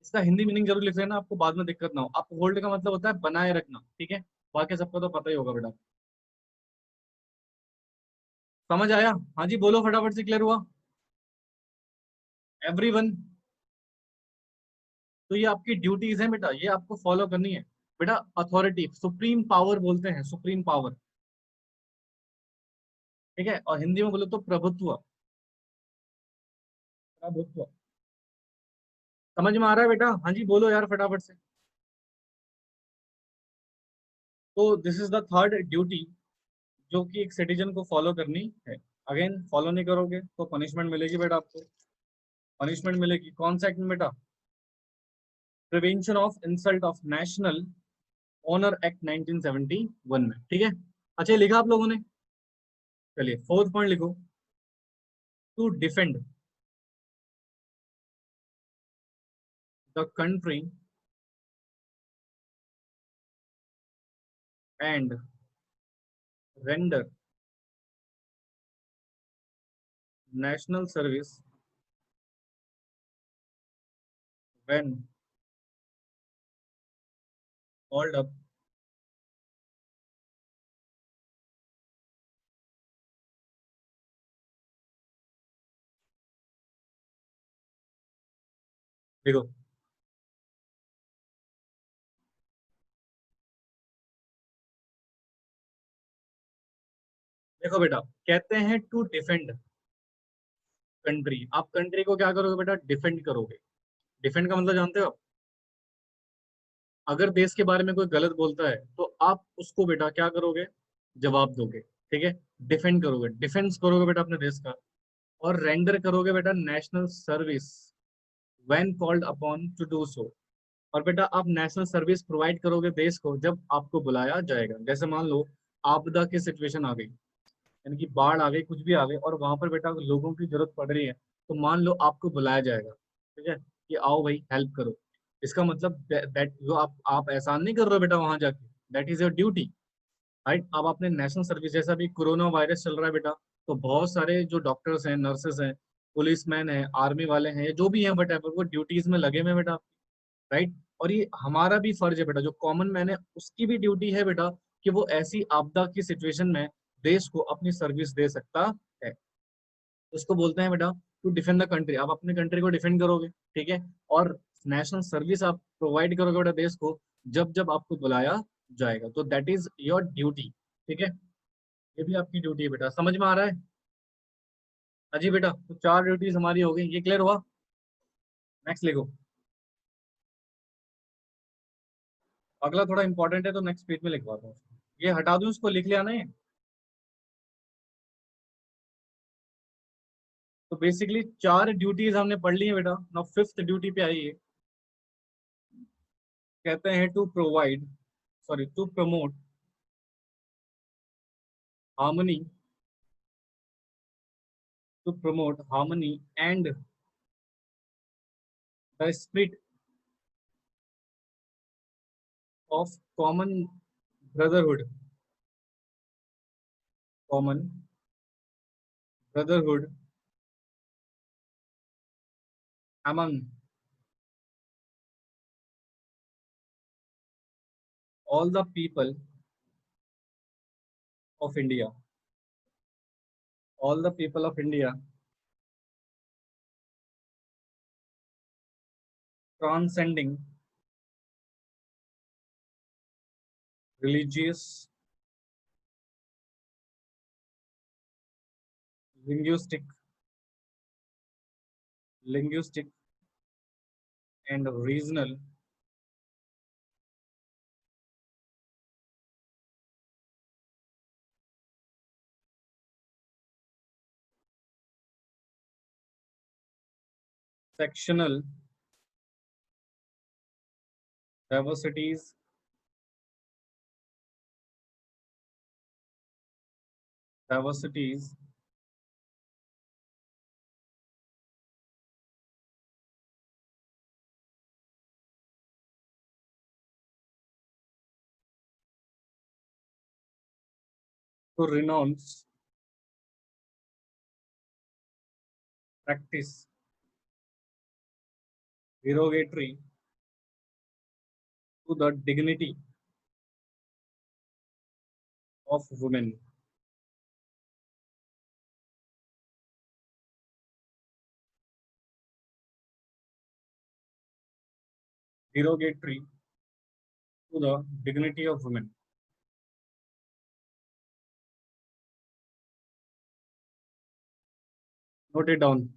इसका हिंदी मीनिंग जरूर लिख लेना, आपको बाद में दिक्कत ना हो। अप होल्ड का मतलब होता है बनाए रखना, ठीक है, बाकी सबको तो पता ही होगा बेटा। समझ आया? हाँ जी बोलो, फटाफट से क्लियर हुआ एवरीवन? तो ये आपकी ड्यूटीज है बेटा, ये आपको फॉलो करनी है बेटा। अथॉरिटी, सुप्रीम पावर बोलते हैं, सुप्रीम पावर, ठीक है, और हिंदी में बोलो तो प्रभुत्व, प्रभुत्व। समझ में आ रहा है बेटा? हाँ जी बोलो यार फटाफट से। तो this is the third duty जो कि एक सिटीजन को फॉलो करनी है। अगेन फॉलो नहीं करोगे तो पनिशमेंट मिलेगी बेटा आपको। पनिशमेंट मिलेगी कौन सा एक्ट में बेटा? Prevention of insult of national honour act 1971 में, ठीक है। अच्छा ये लिखा आप लोगों ने? चलिए फोर्थ पॉइंट लिखो। To defend the country and render national service when called up, देखो देखो बेटा, कहते हैं टू डिफेंड कंट्री, आप कंट्री को क्या करोगे बेटा? डिफेंड करोगे। डिफेंड का मतलब जानते हो आप? अगर देश के बारे में कोई गलत बोलता है तो आप उसको बेटा क्या करोगे? जवाब दोगे, ठीक है। डिफेंड करोगे, डिफेंस करोगे बेटा अपने देश का। और रेंडर करोगे बेटा national service when called upon two do so. और बेटा आप नेशनल सर्विस प्रोवाइड करोगे देश को जब आपको बुलाया जाएगा। जैसे मान लो आपदा की सिचुएशन आ गई, यानी कि बाढ़ आ गई, कुछ भी आ गई, और वहां पर बेटा लोगों की जरूरत पड़ रही है, तो मान लो आपको बुलाया जाएगा, ठीक है, कि आओ भाई हेल्प करो। इसका मतलब दैट जो आप एहसान नहीं कर रहे हो बेटा वहां जाके, that is your duty, right. अब आपने नेशनल सर्विस, जैसा भी कोरोना वायरस चल रहा है बेटा, तो बहुत सारे जो डॉक्टर्स हैं, नर्सेस हैं, पुलिसमैन हैं, आर्मी वाले हैं, जो भी हैं बेटा, वो ड्यूटीज में लगे हुए हैं बेटा, राइट। और ये हमारा भी फर्ज है बेटा, जो कॉमन मैन है उसकी भी ड्यूटी है बेटा, कि वो ऐसी आपदा की सिचुएशन में देश को अपनी सर्विस दे सकता है। उसको बोलते हैं बेटा टू डिफेंड द कंट्री, आप अपनी कंट्री को डिफेंड करोगे, ठीक है। और नेशनल सर्विस आप प्रोवाइड करोगे बेटा देश को जब जब आपको बुलाया जाएगा, तो दैट इज योर ड्यूटी, ठीक है। ये भी आपकी ड्यूटी है बेटा, समझ में आ रहा है? अजी बेटा, तो चार ड्यूटीज हमारी हो गई, ये क्लियर हुआ? नेक्स्ट लिखो। अगला थोड़ा इंपॉर्टेंट है तो नेक्स्ट पेज में लिखवाता हूँ। ये हटा दूं, इसको लिख लिया ना ये? तो बेसिकली चार ड्यूटीज हमने पढ़ ली है बेटा, ना फिफ्थ ड्यूटी पे आई है। कहते हैं to provide, sorry, to promote harmony, to promote harmony and the spirit of common brotherhood, common brotherhood among all the people of India, all the people of India, transcending religious, linguistic, linguistic and regional sectional diversities, diversities to renounce, practice derogatory to the dignity of women, derogatory to the dignity of women. Note it down.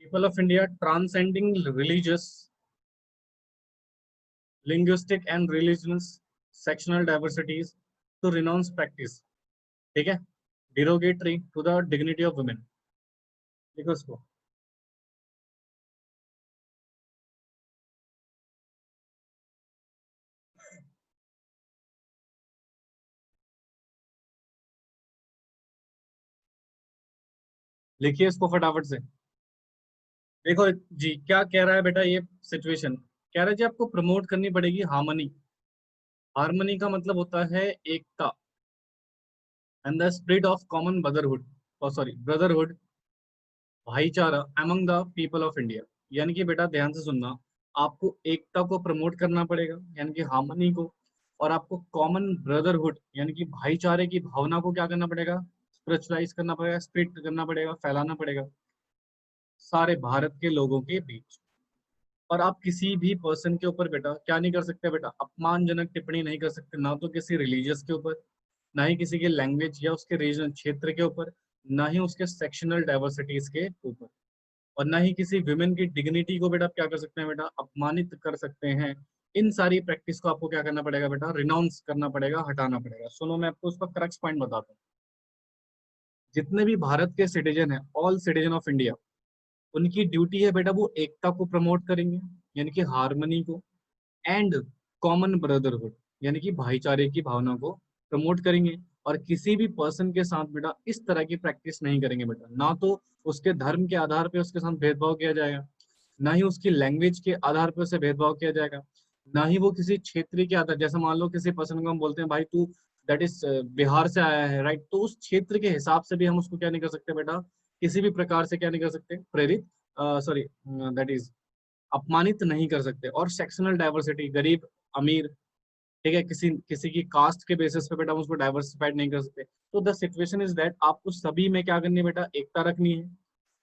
People of India transcending religious, linguistic and religious sectional diversities to renounce practice. ठीक है? Derogatory to the dignity of women. लिखो इसको. लिखिए इसको फटाफट से. देखो जी क्या कह रहा है बेटा ये सिचुएशन. कह रहा है जी आपको प्रमोट करनी पड़ेगी हार्मनी. हार्मनी का मतलब होता है एकता and the spirit of common brotherhood, sorry brotherhood, भाईचारा among the people of India. यानी कि बेटा ध्यान से सुनना, आपको एकता को प्रमोट करना पड़ेगा यानी कि हार्मनी को, और आपको कॉमन ब्रदरहुड यानी कि भाईचारे की भावना को क्या करना पड़ेगा, स्पिरिचुअलाइज करना पड़ेगा, स्प्रिट करना पड़ेगा, फैलाना पड़ेगा सारे भारत के लोगों के बीच. और आप किसी भी पर्सन के ऊपर बेटा क्या नहीं कर सकते बेटा, अपमानजनक टिप्पणी नहीं कर सकते, ना तो किसी रिलीजियस के ऊपर, ना ही किसी के लैंग्वेज या उसके रीजन क्षेत्र के ऊपर, ना ही उसके सेक्शनल डाइवर्सिटीज के ऊपर, और ना ही किसी विमेन की डिग्निटी को बेटा आप क्या कर सकते हैं बेटा, अपमानित कर सकते हैं. इन सारी प्रैक्टिस को आपको क्या करना पड़ेगा बेटा, रिनाउंस करना पड़ेगा, हटाना पड़ेगा. सुनो मैं आपको उसका करेक्ट पॉइंट बताता हूँ. जितने भी भारत के सिटीजन हैं, ऑल सिटीजन ऑफ इंडिया, उनकी ड्यूटी है बेटा वो एकता को प्रमोट करेंगे यानी कि हार्मनी को, एंड कॉमन ब्रदरहुड यानी कि भाईचारे की भावना को प्रमोट करेंगे. और किसी भी पर्सन के साथ बेटा इस तरह की प्रैक्टिस नहीं करेंगे बेटा, ना तो उसके धर्म के आधार पे उसके साथ भेदभाव किया जाएगा, ना ही उसकी लैंग्वेज के आधार पर उसे भेदभाव किया जाएगा, ना ही वो किसी क्षेत्र के आधार, जैसे मान लो किसी पर्सन को हम बोलते हैं भाई तू दैट इज बिहार से आया है राइट, तो उस क्षेत्र के हिसाब से भी हम उसको क्या नहीं कर सकते बेटा, किसी भी प्रकार से क्या नहीं कर सकते, प्रेरित, सॉरी दैट इज अपमानित नहीं कर सकते. और सेक्शनल डाइवर्सिटी, गरीब अमीर, ठीक है, किसी किसी की कास्ट के बेसिस पे बेटा हम उसको डाइवर्सिफाइड नहीं कर सकते. तो द सिचुएशन इज दैट आपको सभी में क्या करनी है बेटा, एकता रखनी है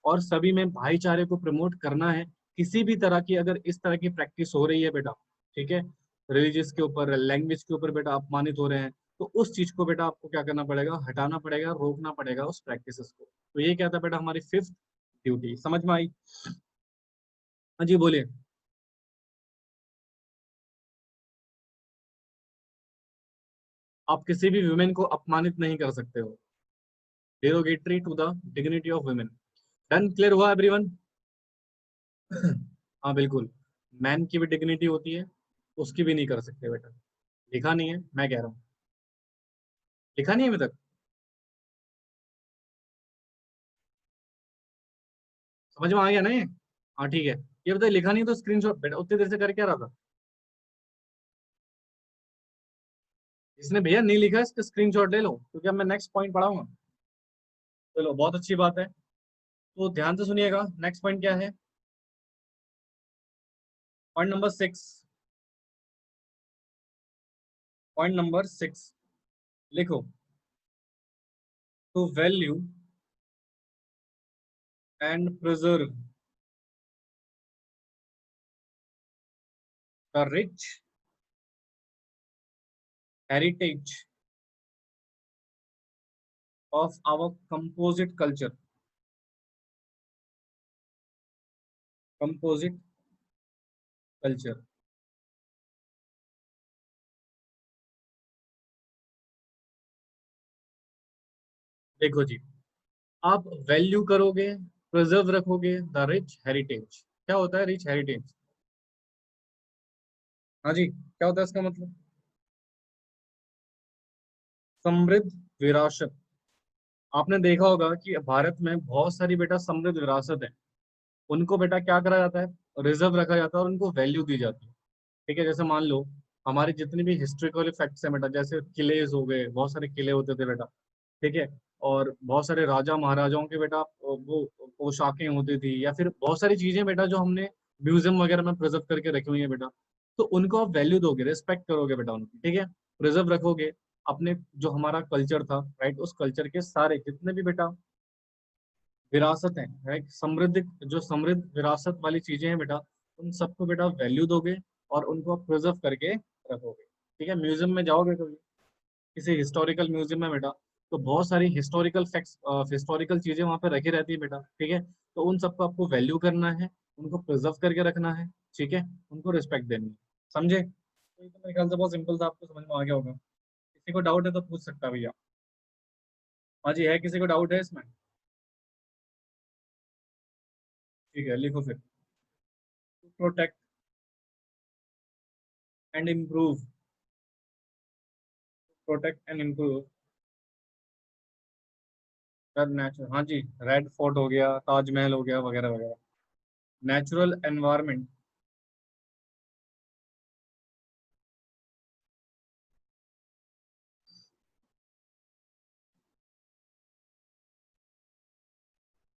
और सभी में भाईचारे को प्रमोट करना है. किसी भी तरह की अगर इस तरह की प्रैक्टिस हो रही है बेटा, ठीक है, रिलीजियस के ऊपर, लैंग्वेज के ऊपर बेटा अपमानित हो रहे हैं, तो उस चीज को बेटा आपको क्या करना पड़ेगा, हटाना पड़ेगा, रोकना पड़ेगा उस प्रैक्टिस को. तो ये क्या था बेटा हमारी फिफ्थ ड्यूटी. समझ में आई? हाँ जी बोलिए. आप किसी भी वुमेन को अपमानित नहीं कर सकते हो, derogatory to the dignity of women. Done, clear हुआ एवरीवन? हाँ बिल्कुल, मैन की भी डिग्निटी होती है, उसकी भी नहीं कर सकते बेटा। लिखा नहीं है, मैं कह रहा हूँ, लिखा नहीं है अभी तक। समझ में आ गया ना ये? हाँ ठीक है। ये बताइए, लिखा नहीं है तो स्क्रीनशॉट बेटा उतनी देर से कर क्या रहा था? इसने भैया नहीं लिखा है, इसका स्क्रीनशॉट ले लो, क्योंकि अब मैं नेक्स्ट पॉइंट पढ़ाऊंगा। चलो बहुत अच्छी बात है। तो ध्यान से सुनिएगा, नेक्स्ट पॉइंट क्या है? Point number 6। पॉइंट नंबर 6 लिखो। To value and preserve the rich heritage of our composite culture. Composite culture. देखो जी, आप वैल्यू करोगे, प्रिजर्व रखोगे द रिच हेरिटेज। क्या होता है रिच हेरिटेज? हाँ जी, क्या होता है इसका मतलब? समृद्ध विरासत। आपने देखा होगा कि भारत में बहुत सारी बेटा समृद्ध विरासत है, उनको बेटा क्या करा जाता है? रिजर्व रखा जाता है और उनको वैल्यू दी जाती है। ठीक है, जैसे मान लो हमारी जितनी भी हिस्ट्रिकल फैक्ट्स हैं बेटा, जैसे किले हो गए, बहुत सारे किले होते थे बेटा। ठीक है, और बहुत सारे राजा महाराजाओं के बेटा वो पोशाकें होती थी, या फिर बहुत सारी चीजें बेटा जो हमने म्यूजियम वगैरह में प्रिजर्व करके रखी हुई है बेटा। तो उनको आप वैल्यू दोगे, रिस्पेक्ट करोगे बेटा उनकी। ठीक है, प्रिजर्व रखोगे अपने जो हमारा कल्चर था, राइट, उस कल्चर के सारे जितने भी बेटा विरासत है, राइट, समृद्ध जो समृद्ध विरासत वाली चीजें हैं बेटा, उन सबको बेटा वैल्यू दोगे और उनको प्रिजर्व करके रखोगे। ठीक है, म्यूजियम में जाओगे कभी, किसी हिस्टोरिकल म्यूजियम में बेटा, तो बहुत सारी हिस्टोरिकल फैक्ट्स, हिस्टोरिकल चीजें वहां पे रखी रहती है बेटा। ठीक है, तो उन सबको आपको वैल्यू करना है, उनको प्रिजर्व करके रखना है। ठीक है, उनको रिस्पेक्ट देनी है। समझे? तो ये तो मेरे ख्याल से बहुत सिंपल था, आपको समझ में आ गया होगा। किसी को डाउट है तो पूछ सकता है भैया। हाँ जी, है किसी को डाउट है इसमें? ठीक है, लिखो फिर। Protect and improve. Protect and improve natural, हाँ जी, रेड फोर्ट हो गया, ताजमहल हो गया, वगैरह वगैरह। Natural environment.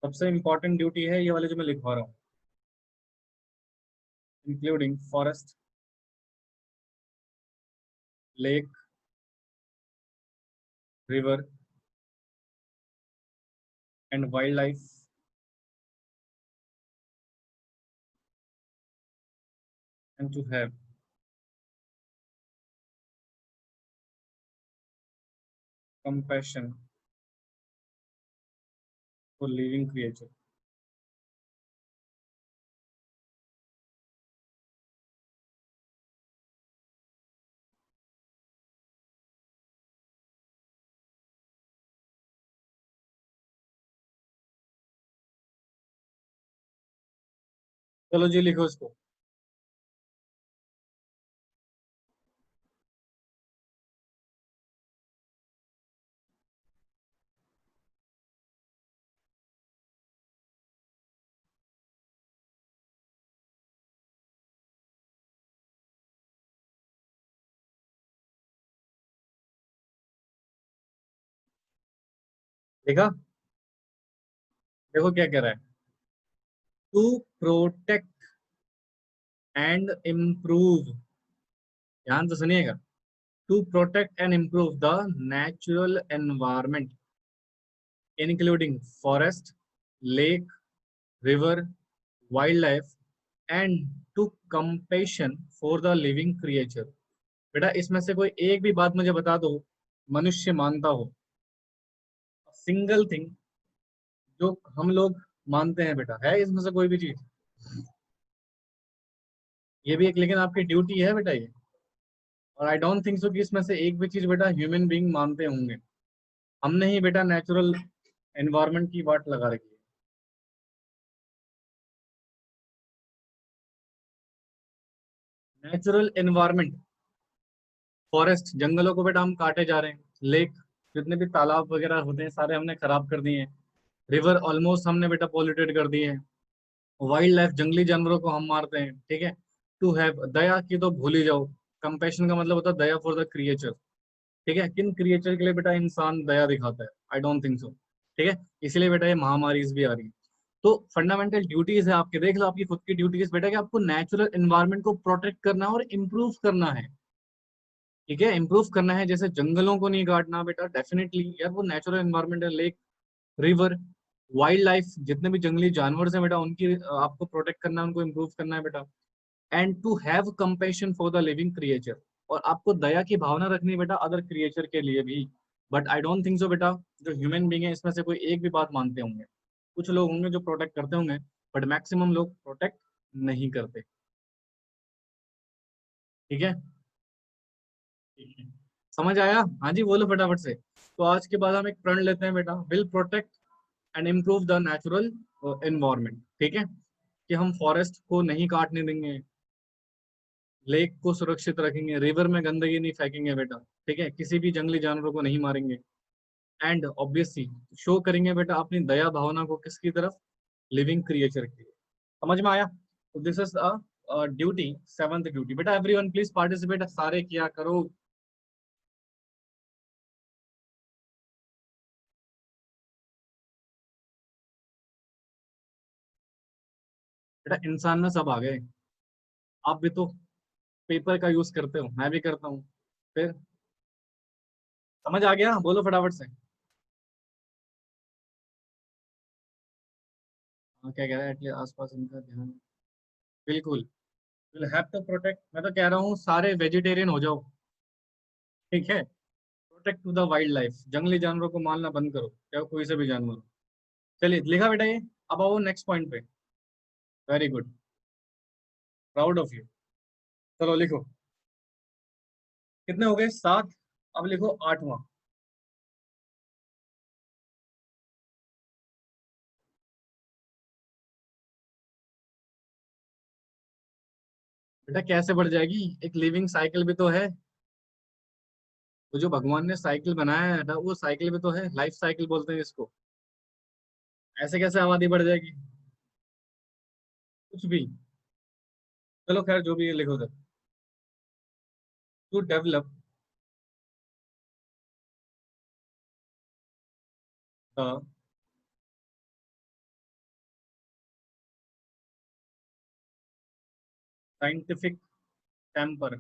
सबसे इंपॉर्टेंट ड्यूटी है ये वाले जो मैं लिखवा रहा हूँ, including forest, lake, river and wild life, and to have compassion for living creature। चलो जी, लिखो इसको। लिखा? देखो क्या कह रहा है, टू प्रोटेक्ट एंड इम्प्रूव। ध्यान से सुनिएगा। To protect and improve the natural environment including forest, lake, river, wild life and to compassion for the living creature. बेटा इसमें से कोई एक भी बात मुझे बता दो, मनुष्य मानता हो, सिंगल थिंग जो हम लोग मानते हैं बेटा, है इसमें से कोई भी चीज? ये भी एक लेकिन आपकी ड्यूटी है बेटा ये। और आई डोंट थिंक सो कि इसमें से एक भी चीज बेटा ह्यूमन बीइंग मानते होंगे। हमने ही बेटा नेचुरल एनवायरनमेंट की बात लगा रखी है। नेचुरल एनवायरनमेंट, फॉरेस्ट, जंगलों को बेटा हम काटे जा रहे हैं। लेक, जितने भी तालाब वगैरह होते हैं सारे हमने खराब कर दिए हैं। रिवर ऑलमोस्ट हमने बेटा पॉल्यूटेड कर दिए हैं। वाइल्ड लाइफ, जंगली जानवरों को हम मारते हैं, ठीक है। टू हैव दया की तो भूल ही जाओ। कंपैशन का मतलब होता है दया फॉर द क्रिएचर, ठीक है। किन क्रिएचर के लिए बेटा इंसान दया दिखाता है? आई डोंट थिंक सो, ठीक है। इसलिए बेटा ये महामारी भी आ रही है। तो फंडामेंटल ड्यूटीज है आपके, देख लो आपकी खुद की ड्यूटीज बेटा कि आपको नेचुरल एनवायरनमेंट को प्रोटेक्ट करना है और इम्प्रूव करना है, ठीक है। इम्प्रूव करना है, जैसे जंगलों को नहीं काटना बेटा, डेफिनेटली यार वो नेचुरल एनवायरनमेंट है। लेक, रिवर, वाइल्ड लाइफ, जितने भी जंगली जानवर हैं बेटा उनकी आपको प्रोटेक्ट करना है, उनको इम्प्रूव करना है बेटा। And to have compassion for the living creature, और आपको दया की भावना रखनी है बेटा अदर क्रिएचर के लिए भी। But I don't think so बेटा जो ह्यूमन बींग है इसमें से कोई एक भी बात मानते होंगे। कुछ लोग होंगे जो प्रोटेक्ट करते होंगे, बट मैक्सिमम लोग प्रोटेक्ट नहीं करते, ठीक है। ठीक है। समझ आया? हाँ जी बोलो फटाफट से। तो आज के बाद हम एक प्रण लेते हैं बेटा, will protect and improve the natural environment, ठीक है। कि हम फॉरेस्ट को नहीं काटने देंगे, लेक को सुरक्षित रखेंगे, रिवर में गंदगी नहीं फेंकेंगे बेटा, ठीक है। किसी भी जंगली जानवरों को नहीं मारेंगे। एंड ऑब्वियसली शो करेंगे बेटा अपनी दया भावना को किसकी तरफ? लिविंग क्रिएचर की। समझ में आया? तो this is a duty, seventh duty बेटा। एवरीवन प्लीज पार्टिसिपेट, सारे किया करो। बेटा इंसान में सब आ गए। आप भी तो पेपर का यूज करते हो, मैं भी करता हूँ। फिर समझ आ गया? बोलो फटाफट से। हाँ, क्या कह रहा है? एटलीस्ट आसपास इनका ध्यान। बिल्कुल। विल हैव टू प्रोटेक्ट, मैं तो कह रहा हूँ सारे वेजिटेरियन हो जाओ, ठीक है। Protect to the wild life, जंगली जानवरों को मारना बंद करो, चाहे कोई से भी जानवर हो। चलिए लिखा बेटा ये। अब आओ नेक्स्ट पॉइंट पे। Very good, proud of you. चलो लिखो। कितने हो गए? 7। अब लिखो 8वां। बेटा कैसे बढ़ जाएगी? एक लिविंग साइकिल भी तो है। वो जो भगवान ने साइकिल बनाया है ना, वो साइकिल भी तो है, लाइफ साइकिल बोलते हैं इसको। ऐसे कैसे आबादी बढ़ जाएगी? कुछ भी। चलो खैर जो भी है लिखो तब। To develop the scientific temper,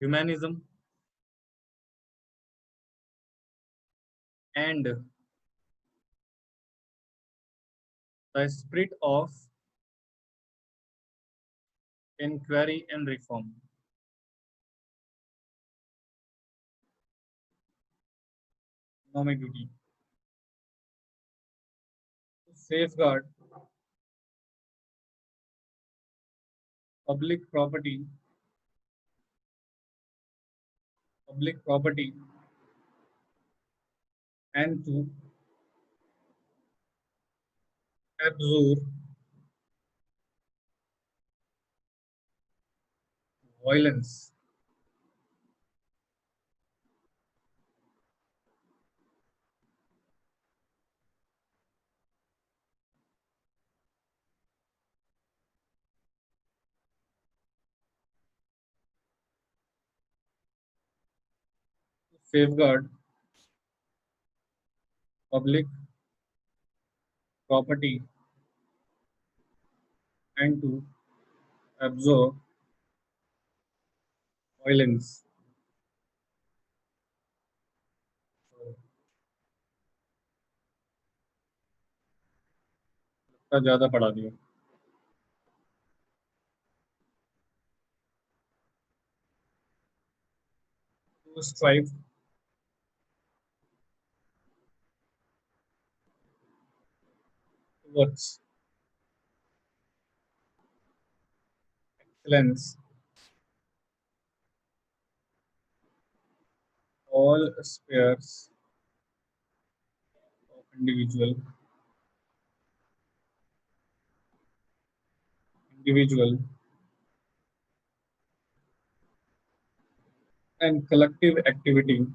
humanism and the spirit of inquiry and reform. Economic duty, safeguard public property, public property and to absorb violence. safeguard public property and to absorb violence। का ज्यादा पढ़ा दिया। To strive towards excellence, all spheres of individual and collective activity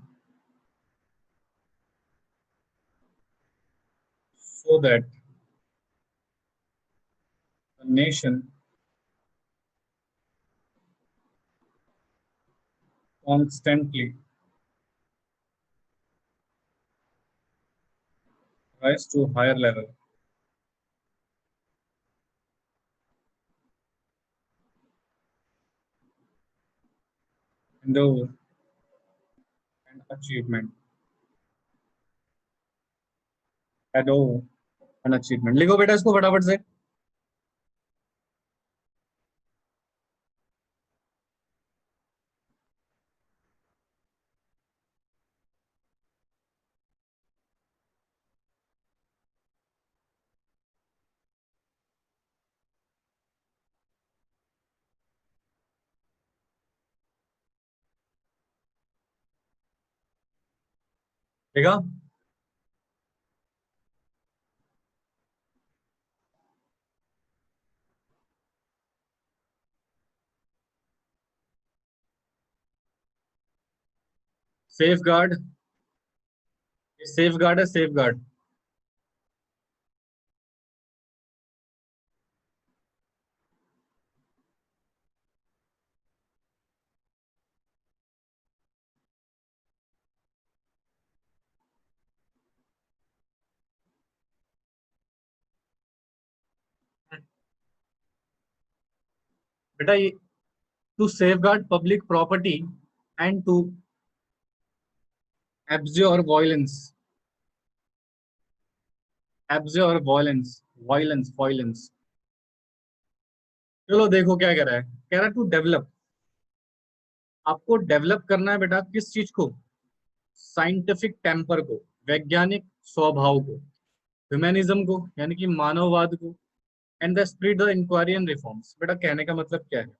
so that the nation constantly rise to higher level, endeavor and achievement. Endeavor and achievement. लिखो बेटा इसको फटाफट से। ठीक है। सेफ गार्ड, सेफ गार्ड है, सेफ गार्ड। बेटा ये to safeguard public property and to absorb violence, absorb violence, violence violence. चलो देखो क्या कह रहा है, कह रहा है टू डेवलप, आपको डेवलप करना है बेटा किस चीज को, साइंटिफिक टेम्पर को, वैज्ञानिक स्वभाव को, ह्यूमैनिज्म को यानी कि मानववाद को, and the spirit the inquiry and reforms. बेटा कहने का मतलब क्या है,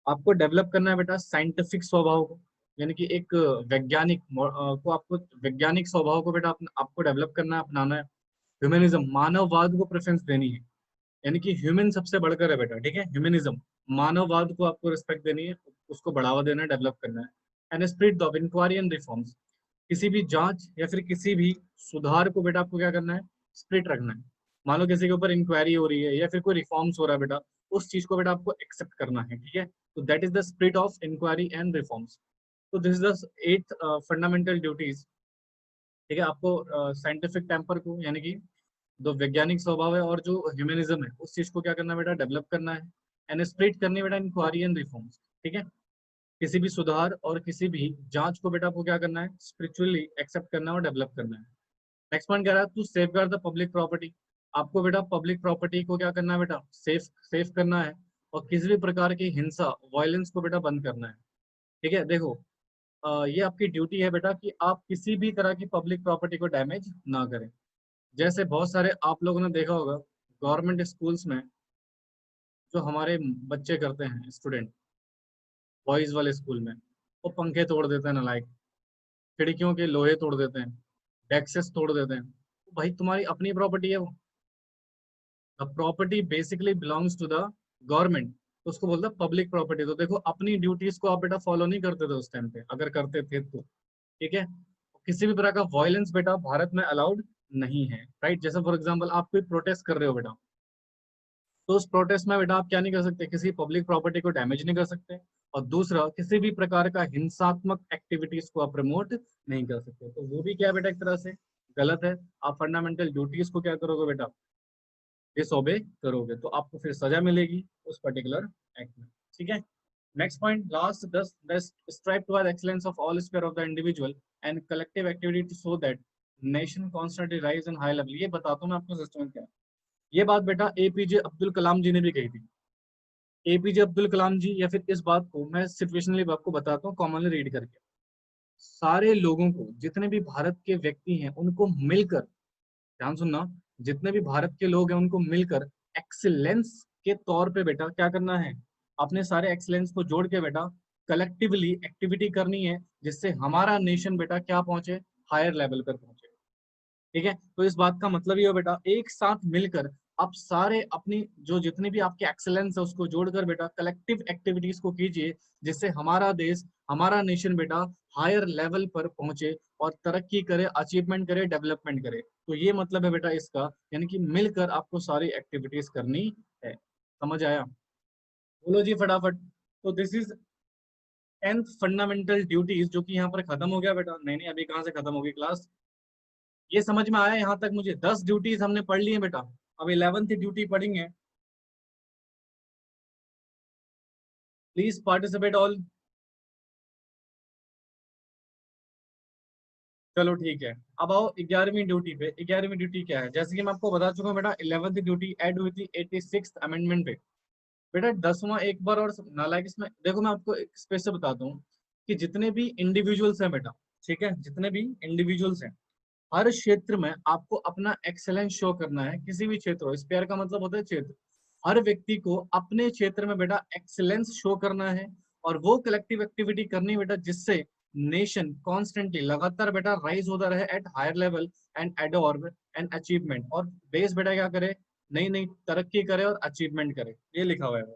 आपको डेवलप करना है बेटा साइंटिफिक स्वभाव को, यानी कि एक वैज्ञानिक को, आपको वैज्ञानिक स्वभाव को बेटा आपको डेवलप करना है, अपनाना है। ह्यूमनिज्म, मानववाद को प्रेफरेंस देनी है, यानी कि ह्यूमन सबसे बढ़कर है बेटा, ठीक है। ह्यूमनिज्म, मानववाद को आपको रिस्पेक्ट देनी है, उसको बढ़ावा देना है, डेवलप करना है। And spirit of inquiry and reforms, किसी भी जांच या फिर किसी भी सुधार को बेटा आपको क्या करना है, स्प्रिट रखना है। मान लो किसी के ऊपर इंक्वायरी हो रही है या फिर कोई रिफॉर्म्स हो रहा है बेटा, उस चीज को बेटा आपको एक्सेप्ट करना है, ठीक है। तो that is the spirit of inquiry and reforms. तो this is the 8 fundamental duties, ठीक है। आपको साइंटिफिक टेम्पर को, यानी कि जो वैज्ञानिक स्वभाव है और जो ह्यूमनिज्म है, उस चीज को क्या करना है बेटा, डेवलप करना है। एंड स्प्लिट करनी है बेटा इंक्वायरी एंड रिफॉर्म्स, ठीक है। किसी भी सुधार और किसी भी जांच को बेटा आपको क्या करना है, स्पिरिचुअली एक्सेप्ट करना है और डेवलप करना है। नेक्स्ट पॉइंट कह रहा है to safeguard the public property, आपको बेटा पब्लिक प्रॉपर्टी को क्या करना है बेटा, सेफ सेफ करना है। और किसी भी प्रकार की हिंसा, वायलेंस को बेटा बंद करना है, ठीक है। देखो ये आपकी ड्यूटी है बेटा कि आप किसी भी तरह की पब्लिक प्रॉपर्टी को डैमेज ना करें। जैसे बहुत सारे आप लोगों ने देखा होगा गवर्नमेंट स्कूल्स में, जो हमारे बच्चे करते हैं, स्टूडेंट बॉयज वाले स्कूल में, वो पंखे तोड़ देते हैं नालायक, खिड़कियों के लोहे तोड़ देते हैं, डेस्क तोड़ देते हैं। तो भाई तुम्हारी अपनी प्रॉपर्टी है वो, property basically belongs to the government, तो उसको बोलते हैं पब्लिक प्रॉपर्टी। तो देखो अपनी ड्यूटीज को आप बेटा फॉलो नहीं करते थे उस टाइम पे, अगर करते थे तो, ठीक है। किसी भी तरह का वायलेंस बेटा भारत में अलाउड नहीं है, राइट। जैसे फॉर एग्जाम्पल आप कोई प्रोटेस्ट कर रहे हो बेटा, तो उस प्रोटेस्ट में बेटा आप क्या नहीं कर सकते, किसी पब्लिक प्रॉपर्टी को डैमेज नहीं कर सकते। और दूसरा, किसी भी प्रकार का हिंसात्मक एक्टिविटीज को आप प्रमोट नहीं कर सकते। तो वो भी क्या है बेटा, एक तरह से गलत है। आप फंडामेंटल ड्यूटीज को क्या करोगे बेटा, डिसओबे करोगे तो आपको फिर सजा मिलेगी उस पर्टिकुलर एक्ट में, ठीक है। Next point last 10, strive toward excellence of all sphere of the individual and collective activity to so that nation constantly rise in high level. ये बताता हूँ मैं आपको सिस्टम क्या है। ये बात बेटा एपीजे अब्दुल कलाम जी ने भी कही थी। एपीजे अब्दुल कलाम जी, या फिर इस बात को मैं सिचुएशनली आपको बताता हूँ कॉमनली रीड करके, सारे लोगों को, जितने भी भारत के व्यक्ति हैं उनको मिलकर, ध्यान सुनना, जितने भी भारत के लोग हैं उनको मिलकर एक्सीलेंस के तौर पे बेटा क्या करना है, अपने सारे एक्सलेंस को जोड़ के बेटा कलेक्टिवली एक्टिविटी करनी है, जिससे हमारा नेशन बेटा क्या पहुंचे, हायर लेवल पर पहुंचे। ठीक है, तो इस बात का मतलब ये हो बेटा, एक साथ मिलकर आप सारे अपनी जो जितनी भी आपके एक्सेलेंस है उसको जोड़कर बेटा कलेक्टिव एक्टिविटीज को कीजिए, जिससे हमारा देश, हमारा नेशन बेटा हायर लेवल पर पहुंचे और तरक्की करे, अचीवमेंट करे, डेवलपमेंट करे। तो ये मतलब है बेटा इसका, यानी कि मिलकर आपको सारी एक्टिविटीज करनी है। समझ आया? बोलो जी फटाफट। तो this is 10th fundamental duties, जो कि यहाँ पर खत्म हो गया बेटा। नहीं नहीं, अभी कहाँ से खत्म होगी क्लास? ये समझ में आया यहाँ तक? मुझे 10 ड्यूटीज हमने पढ़ ली है बेटा, अब 11th ड्यूटी पढ़ेंगे। Please participate all. चलो ठीक है, अब आओ 11वीं ड्यूटी पे। 11वीं ड्यूटी क्या है? जैसे कि मैं आपको बता चुका हूँ बेटा, 11th ड्यूटी ऐड हुई थी 86th अमेंडमेंट पे। बेटा 10वां एक बार और नालायक इसमें देखो, मैं आपको एक स्पेस से बताता हूँ कि जितने भी इंडिविजुअल्स हैं बेटा, ठीक है, जितने भी इंडिविजुअल्स हैं, हर क्षेत्र में आपको अपना एक्सेलेंस शो करना है। किसी भी क्षेत्र हो, स्पेयर का मतलब होता है क्षेत्र। हर व्यक्ति को अपने क्षेत्र में बेटा एक्सेलेंस शो करना है, और वो कलेक्टिव एक्टिविटी करनी है बेटा, जिससे नेशन कॉन्स्टेंटली लगातार बेटा राइज होता रहे एट हायर लेवल एंड एडोर्ब एंड अचीवमेंट, और देश बेटा क्या करे, नई नई तरक्की करे और अचीवमेंट करे। ये लिखा हुआ है।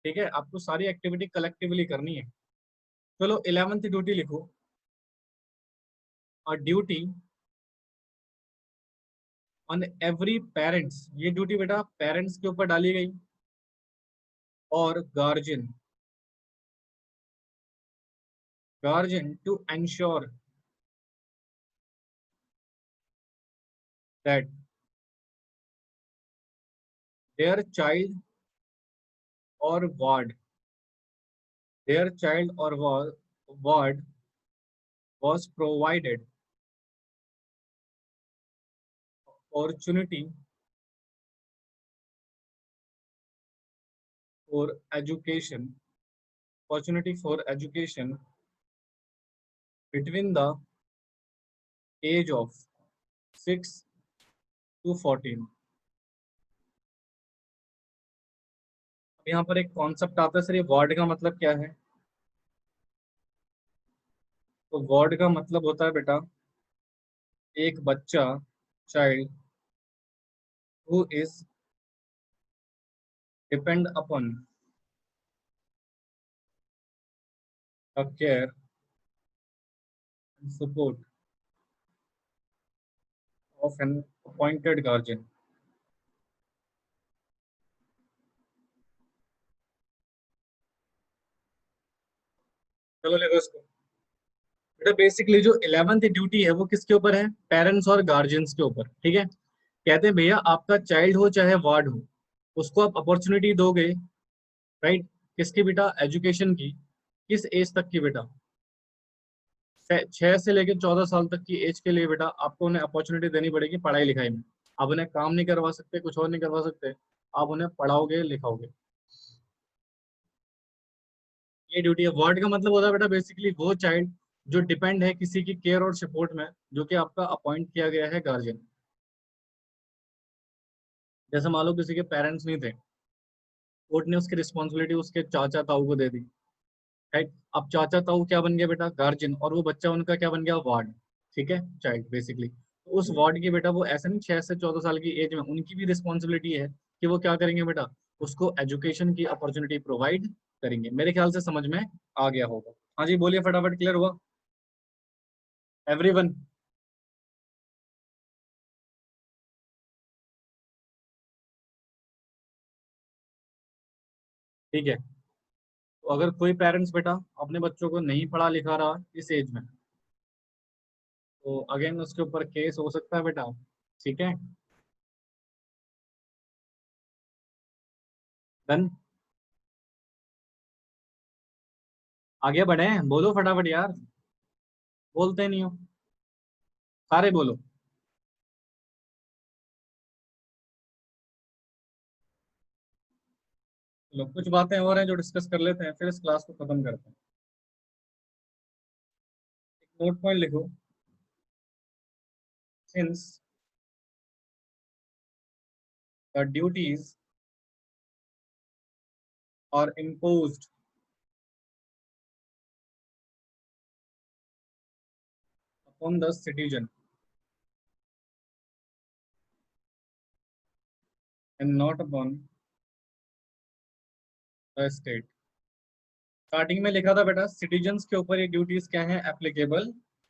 ठीक है, आपको सारी एक्टिविटी कलेक्टिवली करनी है। चलो 11th ड्यूटी लिखो। और ड्यूटी ऑन एवरी पेरेंट्स, ये ड्यूटी बेटा पेरेंट्स के ऊपर डाली गई, और guardian, guardian to ensure that their child और वार्ड, देयर चाइल्ड और ward was provided opportunity for education, opportunity for education between the age of 6 to 14। अब यहाँ पर एक कॉन्सेप्ट आता है सर, ये वार्ड का मतलब क्या है? तो वार्ड का मतलब होता है बेटा एक बच्चा, child who is depend upon the care and support of an appointed guardian। चलो देखो इसको बेटा, बेसिकली जो 11th ड्यूटी है वो किसके ऊपर है? पेरेंट्स और गार्जियंस के ऊपर। ठीक है, कहते हैं भैया आपका चाइल्ड हो चाहे वार्ड हो, उसको आप अपॉर्चुनिटी दोगे, राइट? किसकी बेटा? एजुकेशन की। किस एज तक की बेटा? 6 से लेकर 14 साल तक की एज के लिए बेटा आपको उन्हें अपॉर्चुनिटी देनी पड़ेगी पढ़ाई लिखाई में। आप उन्हें काम नहीं करवा सकते, कुछ और नहीं करवा सकते, आप उन्हें पढ़ाओगे लिखाओगे। ये ड्यूटी है। वार्ड का मतलब होता है बेटा बेसिकली वो चाइल्ड जो डिपेंड है किसी की केयर और सपोर्ट में, जो कि आपका अपॉइंट किया गया है गार्जियन। जैसे मान लो किसी के पेरेंट्स नहीं थे, कोर्ट ने उसकी रिस्पॉन्सिबिलिटी उसके चाचा ताऊ को दे दी, राइट? अब चाचा ताऊ क्या बन गया बेटा? गार्जियन, और वो बच्चा उनका क्या बन गया? वार्ड। ठीक है, चाइल्ड बेसिकली। तो उस वार्ड की बेटा वो ऐसे नहीं, 6 से 14 साल की एज में उनकी भी रिस्पॉन्सिबिलिटी है कि वो क्या करेंगे बेटा? उसको एजुकेशन की अपॉर्चुनिटी प्रोवाइड करेंगे। मेरे ख्याल से समझ में आ गया होगा। हाँ जी बोलिए फटाफट, क्लियर हुआ एवरीवन? ठीक है, तो अगर कोई पेरेंट्स बेटा अपने बच्चों को नहीं पढ़ा लिखा रहा इस एज में, तो अगेन उसके ऊपर केस हो सकता है बेटा। ठीक है, डन। आगे बढ़े, बोलो फटाफट यार, बोलते नहीं हो, सारे बोलो। चलो कुछ बातें और हैं जो डिस्कस कर लेते हैं, फिर इस क्लास को खत्म करते हैं। एक नोट पॉइंट लिखो। Since the duties are imposed upon the citizen and not upon the state. Starting में लिखा था बेटा सिटीजन्स के ऊपर ये ड्यूटीज क्या है, एप्लीकेबल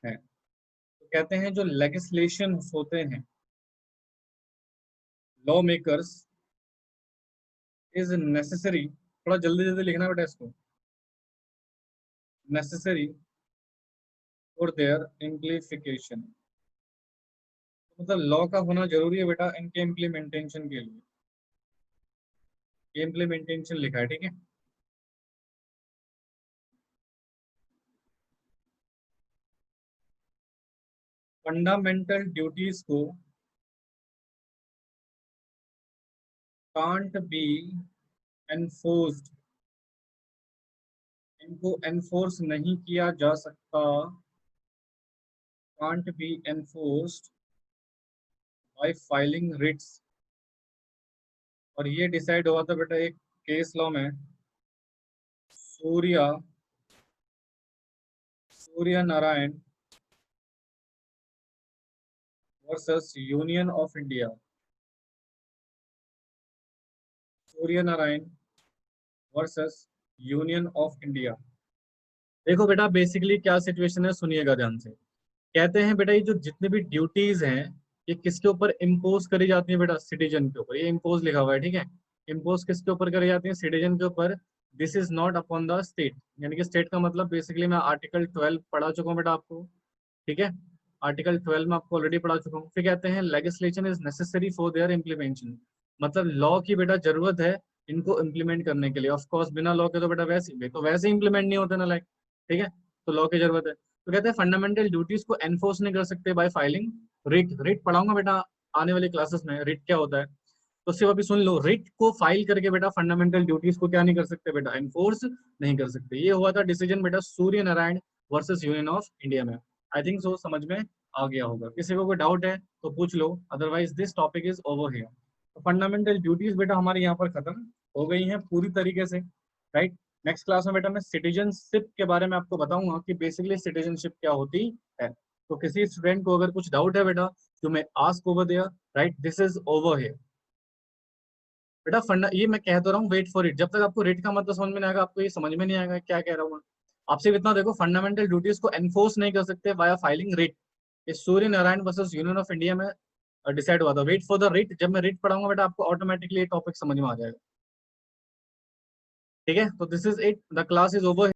है। तो कहते हैं जो लेजिस्लेशन होते हैं, लॉ मेकर्स इज नेसेसरी, थोड़ा जल्दी जल्दी लिखना बेटा इसको, नेसेसरी फॉर देयर इम्प्लीफिकेशन, मतलब लॉ का होना जरूरी है बेटा इनके इम्प्लीमेंटेशन के लिए। इम्प्लीमेंटेशन लिखा है, ठीक है। फंडामेंटल ड्यूटीज को कांट बी एनफोर्स्ड, इनको एनफोर्स नहीं किया जा सकता, can't be enforced by filing writs. और ये डिसाइड हुआ था बेटा एक केस लॉ में, Surya Narayan versus union of India, Surya Narayan versus union of India. देखो बेटा बेसिकली क्या सिचुएशन है, सुनिएगा ध्यान से। कहते हैं बेटा ये जो जितने भी ड्यूटीज हैं ये किसके ऊपर इम्पोज करी जाती है बेटा, सिटीजन के ऊपर। ये इम्पोज लिखा हुआ है, ठीक है। इम्पोज किसके ऊपर करी जाती है, सिटीजन के ऊपर। This is not upon the state, यानी कि स्टेट का मतलब बेसिकली मैं आर्टिकल 12 पढ़ा चुका हूँ बेटा आपको, ठीक है। आर्टिकल 12 में आपको ऑलरेडी पढ़ा चुका हूँ। फिर कहते हैं legislation is necessary for their implementation, मतलब लॉ की बेटा जरूरत है इनको इम्प्लीमेंट करने के लिए। ऑफ कोर्स बिना लॉ के तो बेटा वैसे इम्प्लीमेंट नहीं होते ना, लाइक, ठीक है। तो लॉ की जरूरत है। तो कहते हैं फंडामेंटल ड्यूटीज को एनफोर्स नहीं कर सकते बाय फाइलिंग रिट। रिट पढ़ाऊंगा बेटा आने वाली क्लासेस में, रिट क्या होता है। तो सिर्फ अभी सुन लो, रिट को फाइल करके बेटा फंडामेंटल ड्यूटीज को क्या नहीं कर सकते बेटा, एनफोर्स नहीं कर सकते। ये हुआ था डिसीजन बेटा Surya Narayan versus union of India में। आई थिंक सो समझ में आ गया होगा। किसी को कोई डाउट है तो पूछ लो, otherwise this topic is over here. तो फंडामेंटल ड्यूटीज बेटा हमारे यहाँ पर खत्म हो गई हैं पूरी तरीके से, राइट। नेक्स्ट क्लास में बेटा मैं सिटीजनशिप के बारे में आपको बताऊंगा कि बेसिकली सिटीजनशिप क्या होती है। तो किसी स्टूडेंट को अगर कुछ डाउट है बेटा, you may ask over there, right. This is over here बेटा। फंडा ये मैं कह तो रहा हूँ, वेट फॉर इट। जब तक आपको रेट का मतलब समझ में नहीं आएगा, आपको ये समझ में नहीं आएगा क्या कह रहा हूँ मैं। आपसे इतना देखो, फंडामेंटल ड्यूटीज को एनफोर्स नहीं कर सकते वाया फाइलिंग रेट, ये Surya Narayan versus union of India में डिसाइड हुआ था। वेट फॉर द रेट, जब मैं रेट पढ़ाऊंगा बेटा आपको ऑटोमेटिकली ये टॉपिक समझ में आ जाएगा, ठीक है। तो this is it, the class is over.